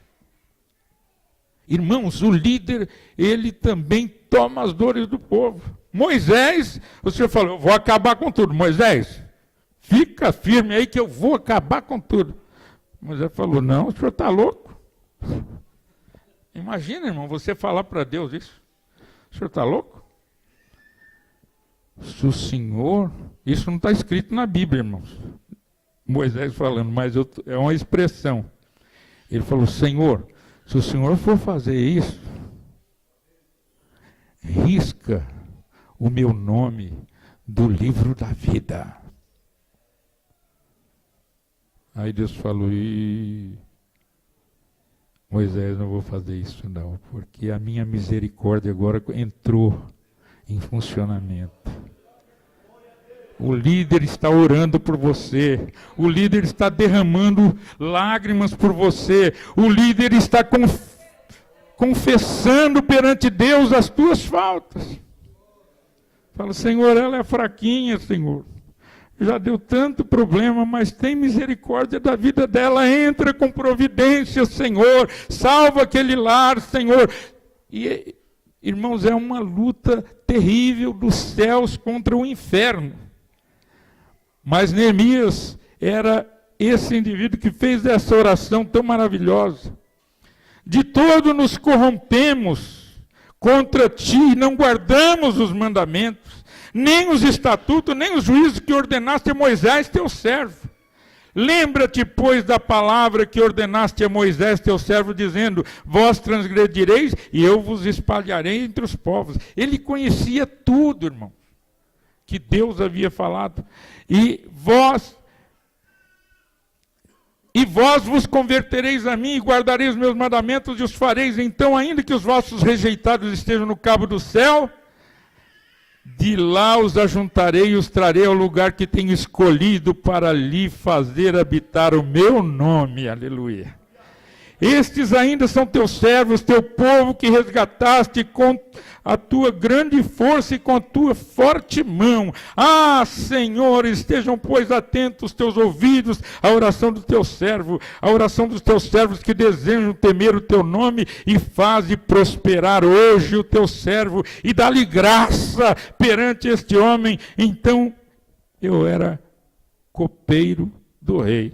Irmãos, o líder, ele também toma as dores do povo. Moisés, o Senhor falou, eu vou acabar com tudo. Moisés, fica firme aí que eu vou acabar com tudo. Moisés falou, não, o senhor está louco? Imagina, irmão, você falar para Deus isso. O senhor está louco? Se o Senhor, isso não está escrito na Bíblia, irmãos. Moisés falando, mas é uma expressão. Ele falou, Senhor, se o Senhor for fazer isso, risca o meu nome do livro da vida. Aí Deus falou, Moisés, não vou fazer isso não, porque a minha misericórdia agora entrou em funcionamento. O líder está orando por você, o líder está derramando lágrimas por você, o líder está confessando perante Deus as tuas faltas. Fala, Senhor, ela é fraquinha, Senhor. Já deu tanto problema, mas tem misericórdia da vida dela. Entra com providência, Senhor. Salva aquele lar, Senhor. E, irmãos, é uma luta terrível dos céus contra o inferno. Mas Neemias era esse indivíduo que fez essa oração tão maravilhosa. De todo nos corrompemos contra ti, não guardamos os mandamentos, nem os estatutos, nem os juízos que ordenaste a Moisés, teu servo. Lembra-te, pois, da palavra que ordenaste a Moisés, teu servo, dizendo, vós transgredireis e eu vos espalharei entre os povos. Ele conhecia tudo, irmão, que Deus havia falado. E vós vos convertereis a mim e guardareis os meus mandamentos e os fareis. Então, ainda que os vossos rejeitados estejam no cabo do céu, de lá os ajuntarei e os trarei ao lugar que tenho escolhido para ali fazer habitar o meu nome. Aleluia. Estes ainda são teus servos, teu povo que resgataste com a tua grande força e com a tua forte mão. Ah, Senhor, estejam, pois, atentos os teus ouvidos à oração do teu servo, à oração dos teus servos que desejam temer o teu nome, e faze prosperar hoje o teu servo, e dá-lhe graça perante este homem. Então, eu era copeiro do rei.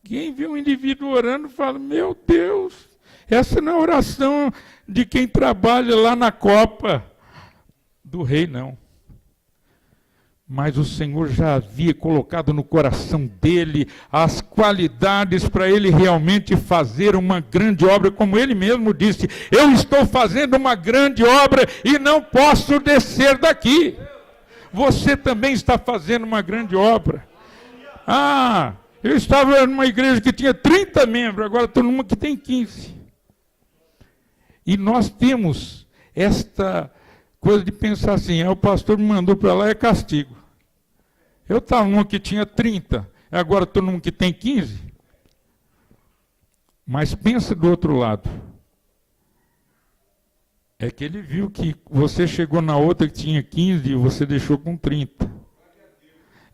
Quem vê um indivíduo orando fala, meu Deus, essa não é a oração de quem trabalha lá na copa do rei, não. Mas o Senhor já havia colocado no coração dele as qualidades para ele realmente fazer uma grande obra, como ele mesmo disse, eu estou fazendo uma grande obra e não posso descer daqui. Você também está fazendo uma grande obra. Eu estava numa igreja que tinha 30 membros, agora estou numa que tem 15. E nós temos esta coisa de pensar assim, o pastor me mandou para lá, é castigo. Eu estava numa que tinha 30, agora estou numa que tem 15. Mas pensa do outro lado. É que ele viu que você chegou na outra que tinha 15 e você deixou com 30.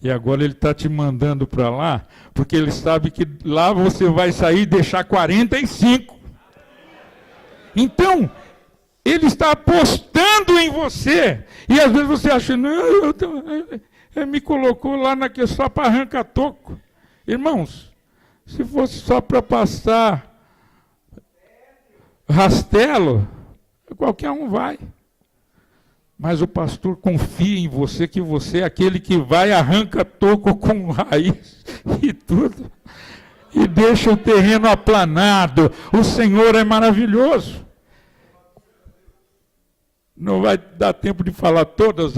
E agora ele está te mandando para lá, porque ele sabe que lá você vai sair e deixar 45. Então, ele está apostando em você. E às vezes você acha, não, ele me colocou lá só para arrancar toco. Irmãos, se fosse só para passar rastelo, qualquer um vai. Mas o pastor confia em você, que você é aquele que vai, arranca toco com raiz e tudo, e deixa o terreno aplanado. O Senhor é maravilhoso. Não vai dar tempo de falar todas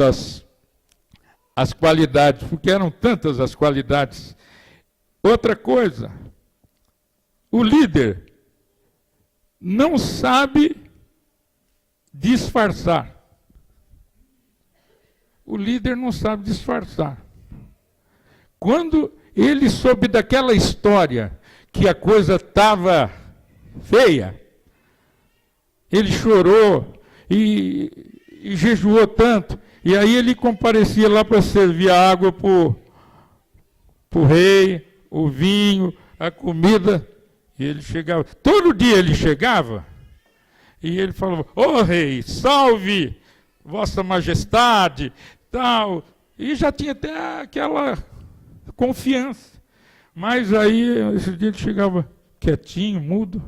as qualidades, porque eram tantas as qualidades. Outra coisa, o líder não sabe disfarçar. O líder não sabe disfarçar. Quando ele soube daquela história, que a coisa estava feia, ele chorou e jejuou tanto, e aí ele comparecia lá para servir a água para o rei, o vinho, a comida, e ele chegava, todo dia ele chegava, e ele falava, ô rei, salve vossa majestade, tal, e já tinha até aquela confiança. Mas aí, esse dia ele chegava quietinho, mudo.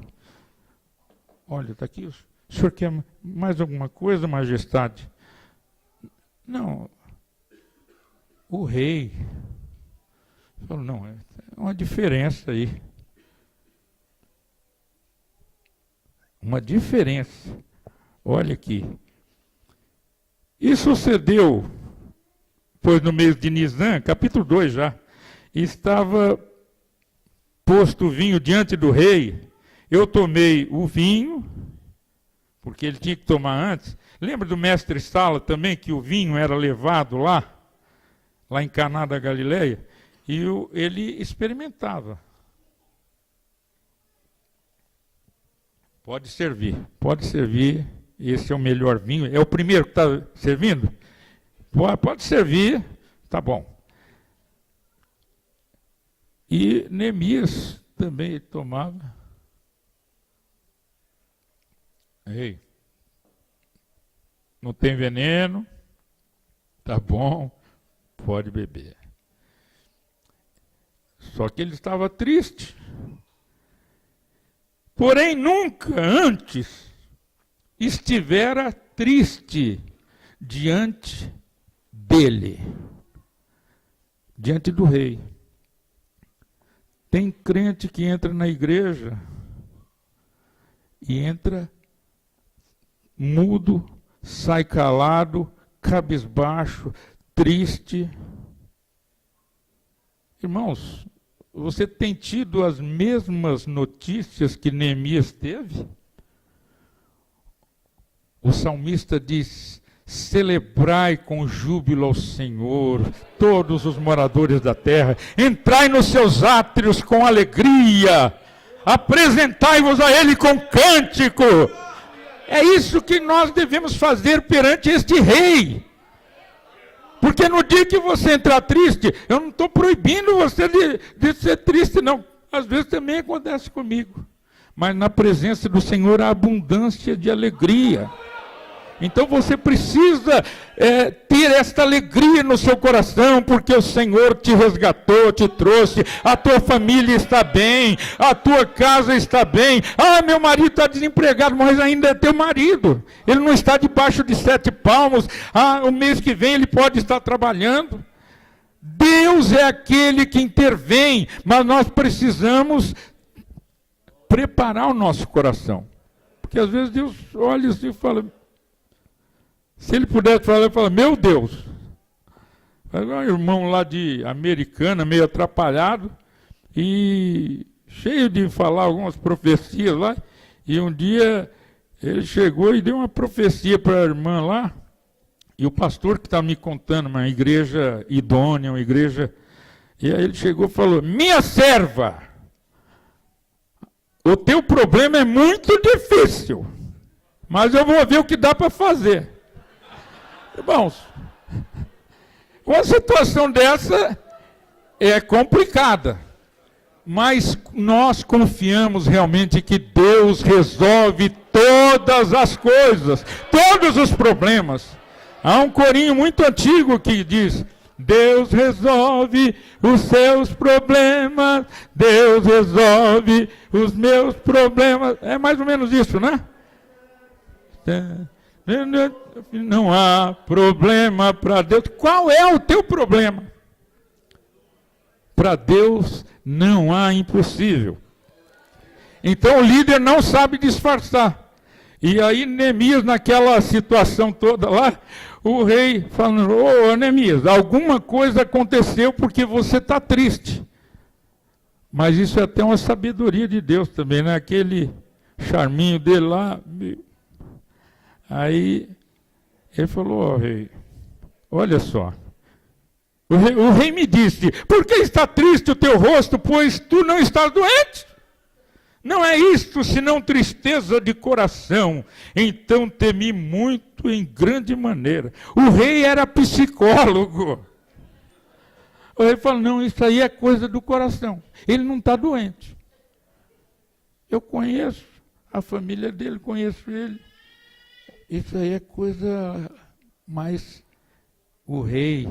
Olha, está aqui, o senhor quer mais alguma coisa, majestade? Não, o rei falou, não, é uma diferença aí. Uma diferença. Olha aqui. E sucedeu, pois no mês de Nisan, capítulo 2 já, estava posto o vinho diante do rei. Eu tomei o vinho, porque ele tinha que tomar antes. Lembra do mestre Sala também, que o vinho era levado lá em Caná da Galileia, e ele experimentava. Pode servir, esse é o melhor vinho. É o primeiro que está servindo? Pode servir, tá bom. E Neemias também tomava. Ei, não tem veneno, tá bom, pode beber. Só que ele estava triste. Porém, nunca antes estivera triste diante dele, diante do rei. Tem crente que entra na igreja e entra mudo, sai calado, cabisbaixo, triste. Irmãos, você tem tido as mesmas notícias que Neemias teve? O salmista diz: celebrai com júbilo ao Senhor, todos os moradores da terra, entrai nos seus átrios com alegria, apresentai-vos a Ele com cântico. É isso que nós devemos fazer perante este rei. Porque no dia que você entrar triste, eu não estou proibindo você de ser triste, não. Às vezes também acontece comigo. Mas na presença do Senhor há abundância de alegria. Então você precisa ter esta alegria no seu coração, porque o Senhor te resgatou, te trouxe, a tua família está bem, a tua casa está bem. Ah, meu marido está desempregado, mas ainda é teu marido. Ele não está debaixo de 7 palmos. Ah, o mês que vem ele pode estar trabalhando. Deus é aquele que intervém, mas nós precisamos preparar o nosso coração. Porque às vezes Deus olha assim e fala... Se ele pudesse falar, ele fala: meu Deus. Um irmão lá de Americana, meio atrapalhado, e cheio de falar algumas profecias lá, e um dia ele chegou e deu uma profecia para a irmã lá, e o pastor que está me contando, uma igreja idônea, uma igreja, e aí ele chegou e falou: minha serva, o teu problema é muito difícil, mas eu vou ver o que dá para fazer. Irmãos, uma situação dessa é complicada, mas nós confiamos realmente que Deus resolve todas as coisas, todos os problemas. Há um corinho muito antigo que diz: Deus resolve os seus problemas, Deus resolve os meus problemas. É mais ou menos isso, né? Não há problema para Deus. Qual é o teu problema? Para Deus não há impossível. Então o líder não sabe disfarçar. E aí Neemias, naquela situação toda lá, o rei falando: ô Neemias, alguma coisa aconteceu porque você está triste. Mas isso é até uma sabedoria de Deus também, né? Aquele charminho dele lá. Aí ele falou: ó rei, olha só. O rei me disse: por que está triste o teu rosto, pois tu não estás doente? Não é isto, senão tristeza de coração. Então temi muito em grande maneira. O rei era psicólogo. O rei falou: não, isso aí é coisa do coração. Ele não está doente. Eu conheço a família dele, conheço ele. Isso aí é coisa mais... O rei...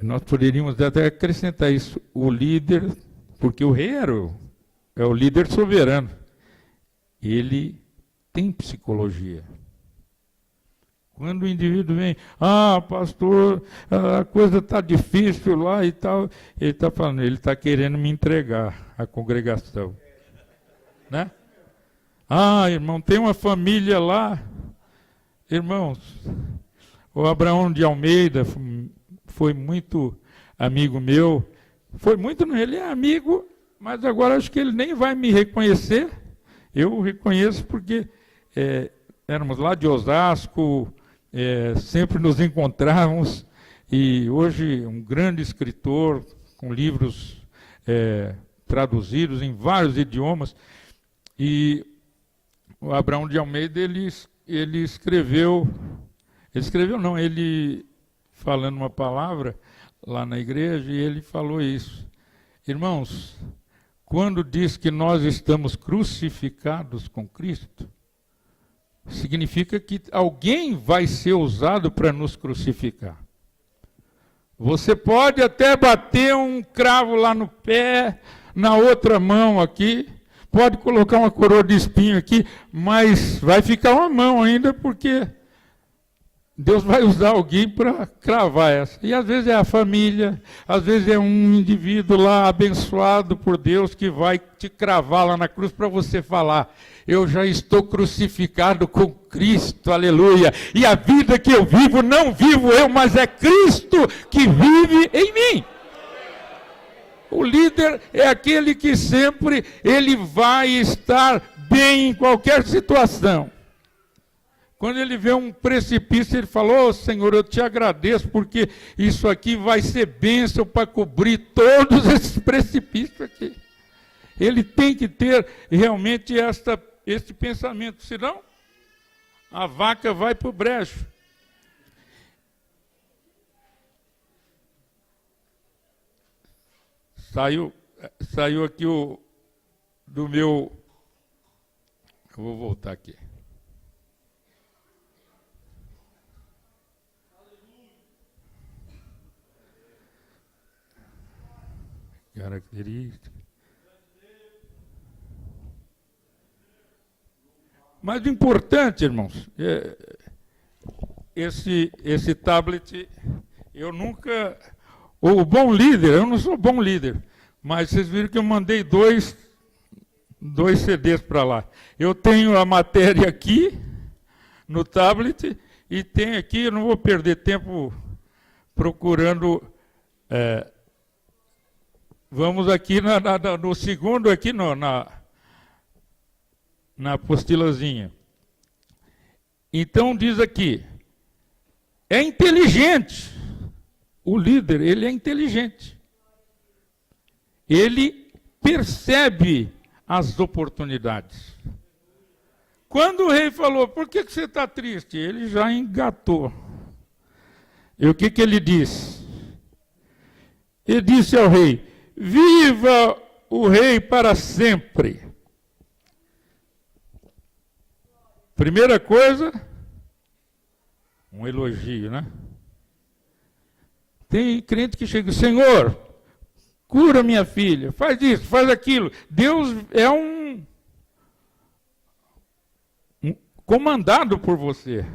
Nós poderíamos até acrescentar isso. O líder... Porque o rei é o líder soberano. Ele tem psicologia. Quando o indivíduo vem... Ah, pastor, a coisa está difícil lá e tal. Ele está falando, ele está querendo me entregar à congregação. Né? Ah, irmão, tem uma família lá. Irmãos, O Abraão de Almeida foi muito amigo meu. Foi muito, ele é amigo, mas agora acho que ele nem vai me reconhecer. Eu o reconheço porque éramos lá de Osasco, sempre nos encontrávamos, e hoje um grande escritor, com livros traduzidos em vários idiomas. E o Abraão de Almeida, ele falando uma palavra lá na igreja, e ele falou isso. Irmãos, quando diz que nós estamos crucificados com Cristo, significa que alguém vai ser usado para nos crucificar. Você pode até bater um cravo lá no pé, na outra mão aqui, pode colocar uma coroa de espinho aqui, mas vai ficar uma mão ainda, porque Deus vai usar alguém para cravar essa. E às vezes é a família, às vezes é um indivíduo lá abençoado por Deus que vai te cravar lá na cruz para você falar: eu já estou crucificado com Cristo, aleluia. E a vida que eu vivo, não vivo eu, mas é Cristo que vive em mim. O líder é aquele que sempre ele vai estar bem em qualquer situação. Quando ele vê um precipício, ele fala: "Oh, Senhor, eu te agradeço, porque isso aqui vai ser bênção para cobrir todos esses precipícios aqui." Ele tem que ter realmente esse pensamento, senão a vaca vai para o brejo. Saiu aqui do meu... Eu vou voltar aqui. Característica. Mas o importante, irmãos, esse tablet, eu nunca... O bom líder, eu não sou bom líder, mas vocês viram que eu mandei dois CDs para lá. Eu tenho a matéria aqui, no tablet, e tenho aqui, eu não vou perder tempo procurando... Vamos aqui no segundo, aqui na apostilazinha. Então diz aqui, é inteligente. O líder, ele é inteligente. Ele percebe as oportunidades. Quando o rei falou: "Por que você está triste?", ele já engatou. E o que ele disse? Ele disse ao rei: "Viva o rei para sempre." Primeira coisa, um elogio, né? Tem crente que chega: "Senhor, cura minha filha, faz isso, faz aquilo." Deus é um comandado por você.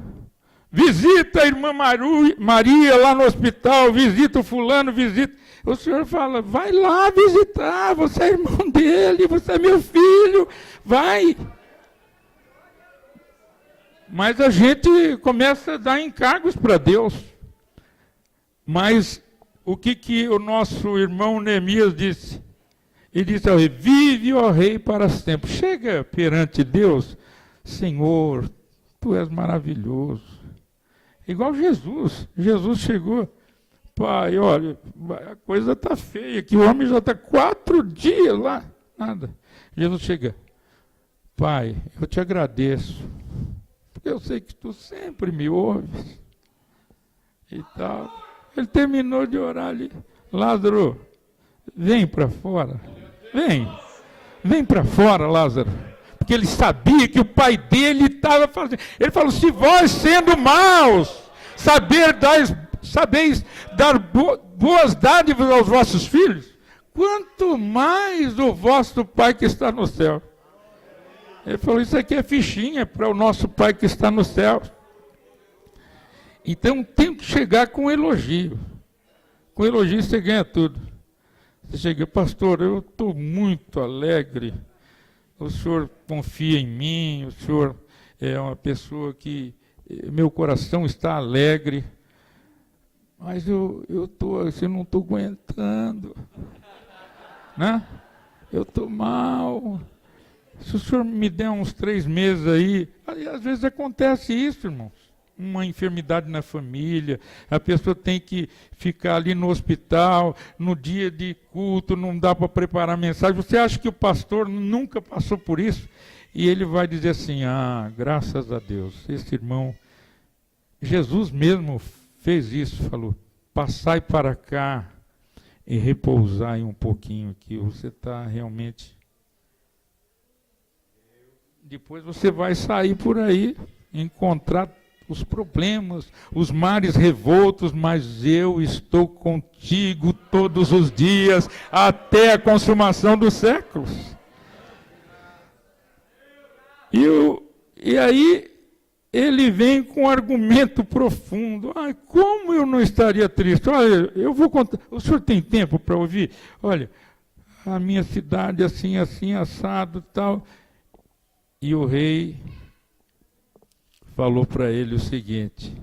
Visita a irmã Maria lá no hospital, visita o fulano, visita... O senhor fala: "Vai lá visitar, você é irmão dele, você é meu filho, vai." Mas a gente começa a dar encargos para Deus. Mas o que o nosso irmão Neemias disse? Ele disse ao rei: "Vive, ó rei, para sempre." Chega perante Deus: "Senhor, tu és maravilhoso." Igual Jesus. Jesus chegou: "Pai, olha, a coisa está feia aqui, o homem já está 4 dias lá." Nada. Jesus chega: "Pai, eu te agradeço, porque eu sei que tu sempre me ouves." E tal. Ele terminou de orar ali: "Lázaro, vem para fora. Vem para fora, Lázaro." Porque ele sabia que o pai dele estava fazendo. Ele falou: "Se vós, sendo maus, sabeis dar boas dádivas aos vossos filhos, quanto mais o vosso Pai que está no céu." Ele falou: "Isso aqui é fichinha para o nosso Pai que está no céu." Então tem que chegar com elogio. Com elogio você ganha tudo. Você chega: "Pastor, eu estou muito alegre. O senhor confia em mim, o senhor é uma pessoa que meu coração está alegre, mas eu não estou aguentando, né? Eu estou mal. Se o senhor me der uns 3 meses aí às vezes acontece isso, irmãos. Uma enfermidade na família, a pessoa tem que ficar ali no hospital, no dia de culto, não dá para preparar a mensagem. Você acha que o pastor nunca passou por isso? E ele vai dizer assim, graças a Deus, esse irmão, Jesus mesmo fez isso, falou, passai para cá e repousai um pouquinho aqui, você está realmente... Depois você vai sair por aí, encontrar os problemas, os mares revoltos, mas eu estou contigo todos os dias, até a consumação dos séculos. E aí ele vem com um argumento profundo. Como eu não estaria triste? Olha, eu vou contar. O senhor tem tempo para ouvir? Olha, a minha cidade assim, assim, assado e tal. E o rei falou para ele o seguinte,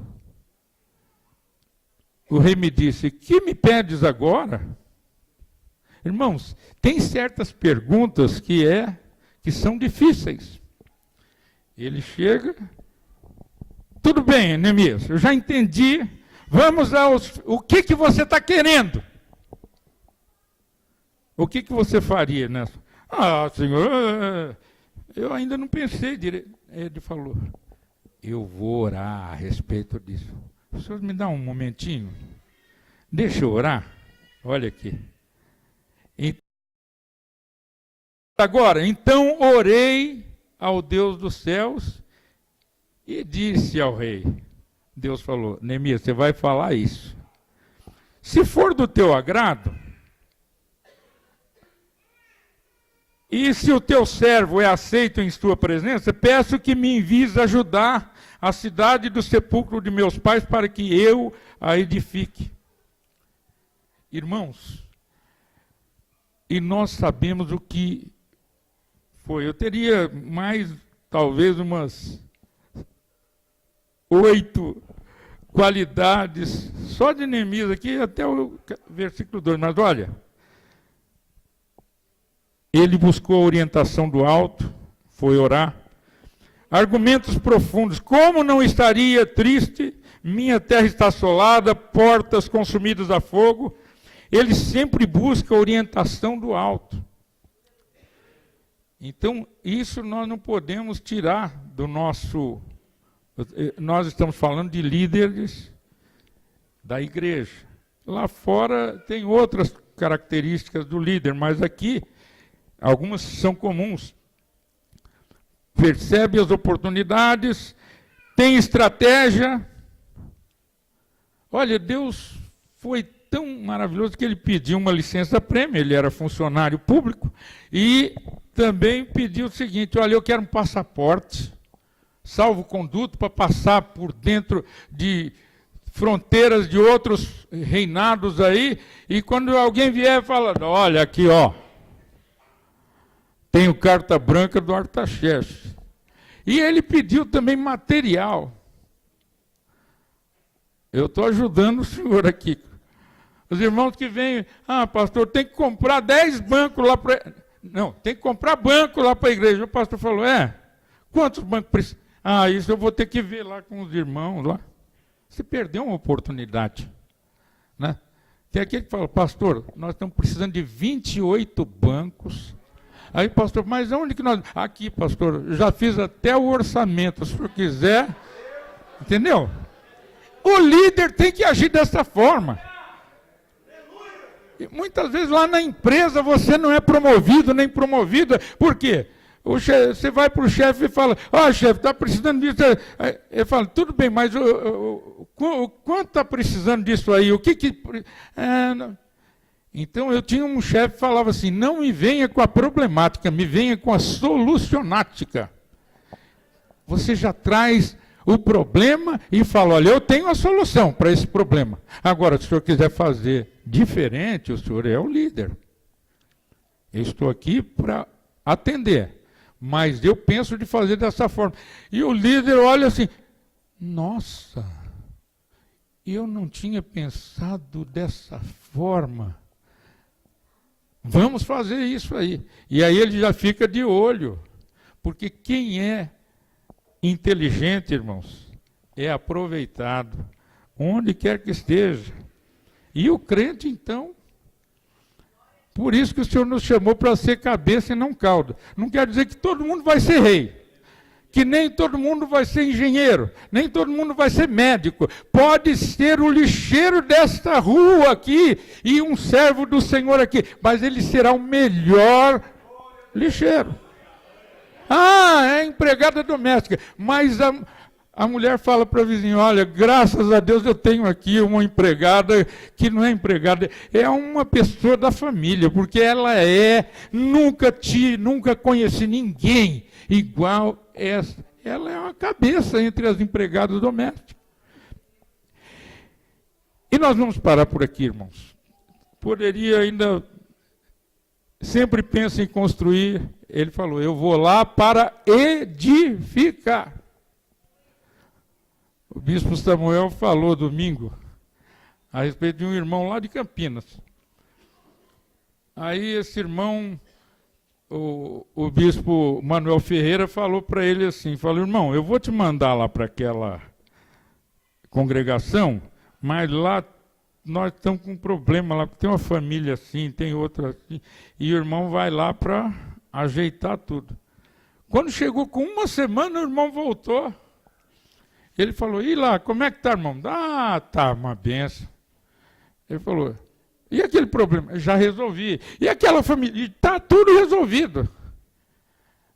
o rei me disse, que me pedes agora? Irmãos, tem certas perguntas que são difíceis. Ele chega, tudo bem, Neemias, eu já entendi, vamos o que você está querendo? O que você faria nessa? Senhor, eu ainda não pensei direito. Ele falou, eu vou orar a respeito disso. O senhor me dá um momentinho? Deixa eu orar. Olha aqui. Agora, então orei ao Deus dos céus e disse ao rei. Deus falou, Neemias, você vai falar isso. Se for do teu agrado, e se o teu servo é aceito em tua presença, peço que me envies ajudar a cidade do sepulcro de meus pais para que eu a edifique. Irmãos, e nós sabemos o que foi. Eu teria mais, talvez, umas 8 qualidades, só de Neemias aqui, até o versículo 2. Mas olha, ele buscou a orientação do alto, foi orar. Argumentos profundos. Como não estaria triste? Minha terra está assolada, portas consumidas a fogo. Ele sempre busca a orientação do alto. Então, isso nós não podemos tirar do nosso... Nós estamos falando de líderes da igreja. Lá fora tem outras características do líder, mas aqui... Algumas são comuns. Percebe as oportunidades, tem estratégia. Olha, Deus foi tão maravilhoso que ele pediu uma licença-prêmio, ele era funcionário público, e também pediu o seguinte, olha, eu quero um passaporte, salvo-conduto, para passar por dentro de fronteiras de outros reinados aí, e quando alguém vier fala, olha aqui, ó, tenho carta branca do Artaxerxes. E ele pediu também material. Eu estou ajudando o senhor aqui. Os irmãos que vêm, pastor, tem que comprar 10 bancos lá para... Não, tem que comprar banco lá para a igreja. O pastor falou, quantos bancos precisa? Isso eu vou ter que ver lá com os irmãos lá. Você perdeu uma oportunidade. Né? Tem aquele que fala, pastor, nós estamos precisando de 28 bancos. Aí, pastor, mas onde que nós... Aqui, pastor, já fiz até o orçamento, se o senhor quiser. Entendeu? O líder tem que agir dessa forma. E muitas vezes lá na empresa você não é promovido nem promovida. Por quê? Você vai para o chefe e fala, chefe, está precisando disso. Ele fala, tudo bem, mas o quanto está precisando disso aí? O que... não. Então, eu tinha um chefe que falava assim, não me venha com a problemática, me venha com a solucionática. Você já traz o problema e fala, olha, eu tenho a solução para esse problema. Agora, se o senhor quiser fazer diferente, o senhor é o líder. Eu estou aqui para atender, mas eu penso de fazer dessa forma. E o líder olha assim, Nossa, eu não tinha pensado dessa forma. Vamos fazer isso aí. E aí ele já fica de olho. Porque quem é inteligente, irmãos, é aproveitado, onde quer que esteja. E o crente, então, por isso que o Senhor nos chamou para ser cabeça e não cauda. Não quer dizer que todo mundo vai ser rei, que nem todo mundo vai ser engenheiro, nem todo mundo vai ser médico. Pode ser o lixeiro desta rua aqui e um servo do Senhor aqui, mas ele será o melhor lixeiro. Ah, é empregada doméstica, mas a mulher fala para a vizinha, olha, graças a Deus eu tenho aqui uma empregada que não é empregada, é uma pessoa da família, porque ela nunca conheci ninguém igual essa. Ela é uma cabeça entre as empregadas domésticas. E nós vamos parar por aqui, irmãos. Poderia ainda, sempre pensa em construir, ele falou, eu vou lá para edificar. O bispo Samuel falou domingo a respeito de um irmão lá de Campinas. Aí esse irmão, o bispo Manuel Ferreira falou para ele assim, falou, irmão, eu vou te mandar lá para aquela congregação, mas lá nós estamos com um problema lá, tem uma família assim, tem outra assim, e o irmão vai lá para ajeitar tudo. Quando chegou com uma semana, o irmão voltou. Ele falou, e lá, como é que está, irmão? Ah, tá uma benção. Ele falou, e aquele problema? Já resolvi. E aquela família? Está tudo resolvido.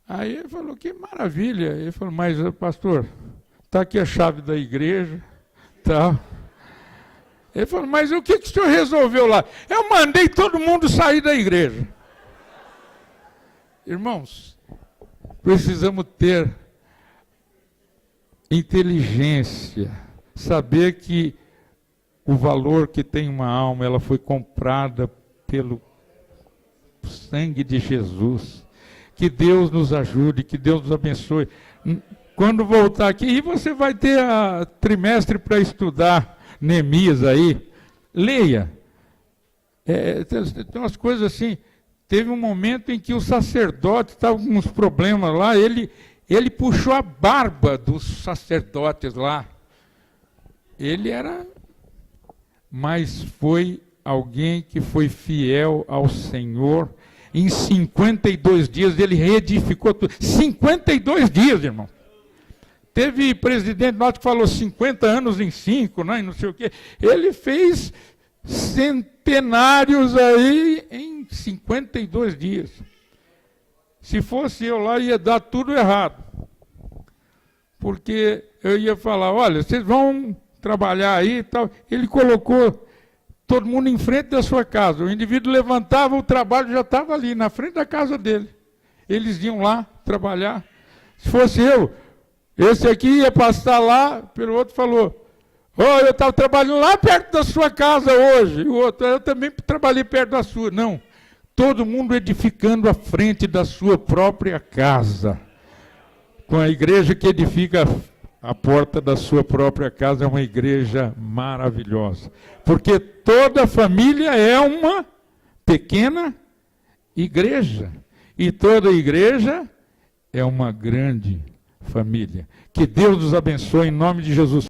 Aí ele falou, que maravilha. Ele falou, mas pastor, está aqui a chave da igreja, tá? Ele falou, mas o que o senhor resolveu lá? Eu mandei todo mundo sair da igreja. Irmãos, precisamos ter inteligência, saber que o valor que tem uma alma, ela foi comprada pelo sangue de Jesus. Que Deus nos ajude, que Deus nos abençoe. Quando voltar aqui, e você vai ter a trimestre para estudar Neemias aí, leia. Tem umas coisas assim, teve um momento em que o sacerdote estava com uns problemas lá, ele puxou a barba dos sacerdotes lá. Ele era... Mas foi alguém que foi fiel ao Senhor. Em 52 dias ele reedificou tudo. 52 dias, irmão. Teve presidente nosso que falou 50 anos em 5, né, e não sei o quê. Ele fez centenários aí em 52 dias. Se fosse eu lá, ia dar tudo errado. Porque eu ia falar, olha, vocês vão trabalhar aí e tal. Ele colocou todo mundo em frente da sua casa. O indivíduo levantava, o trabalho já estava ali, na frente da casa dele. Eles iam lá trabalhar. Se fosse eu, esse aqui ia passar lá, pelo outro falou, eu estava trabalhando lá perto da sua casa hoje. O outro, eu também trabalhei perto da sua. Não. Todo mundo edificando à frente da sua própria casa. Com a igreja que edifica a porta da sua própria casa, é uma igreja maravilhosa. Porque toda família é uma pequena igreja. E toda igreja é uma grande família. Que Deus nos abençoe em nome de Jesus.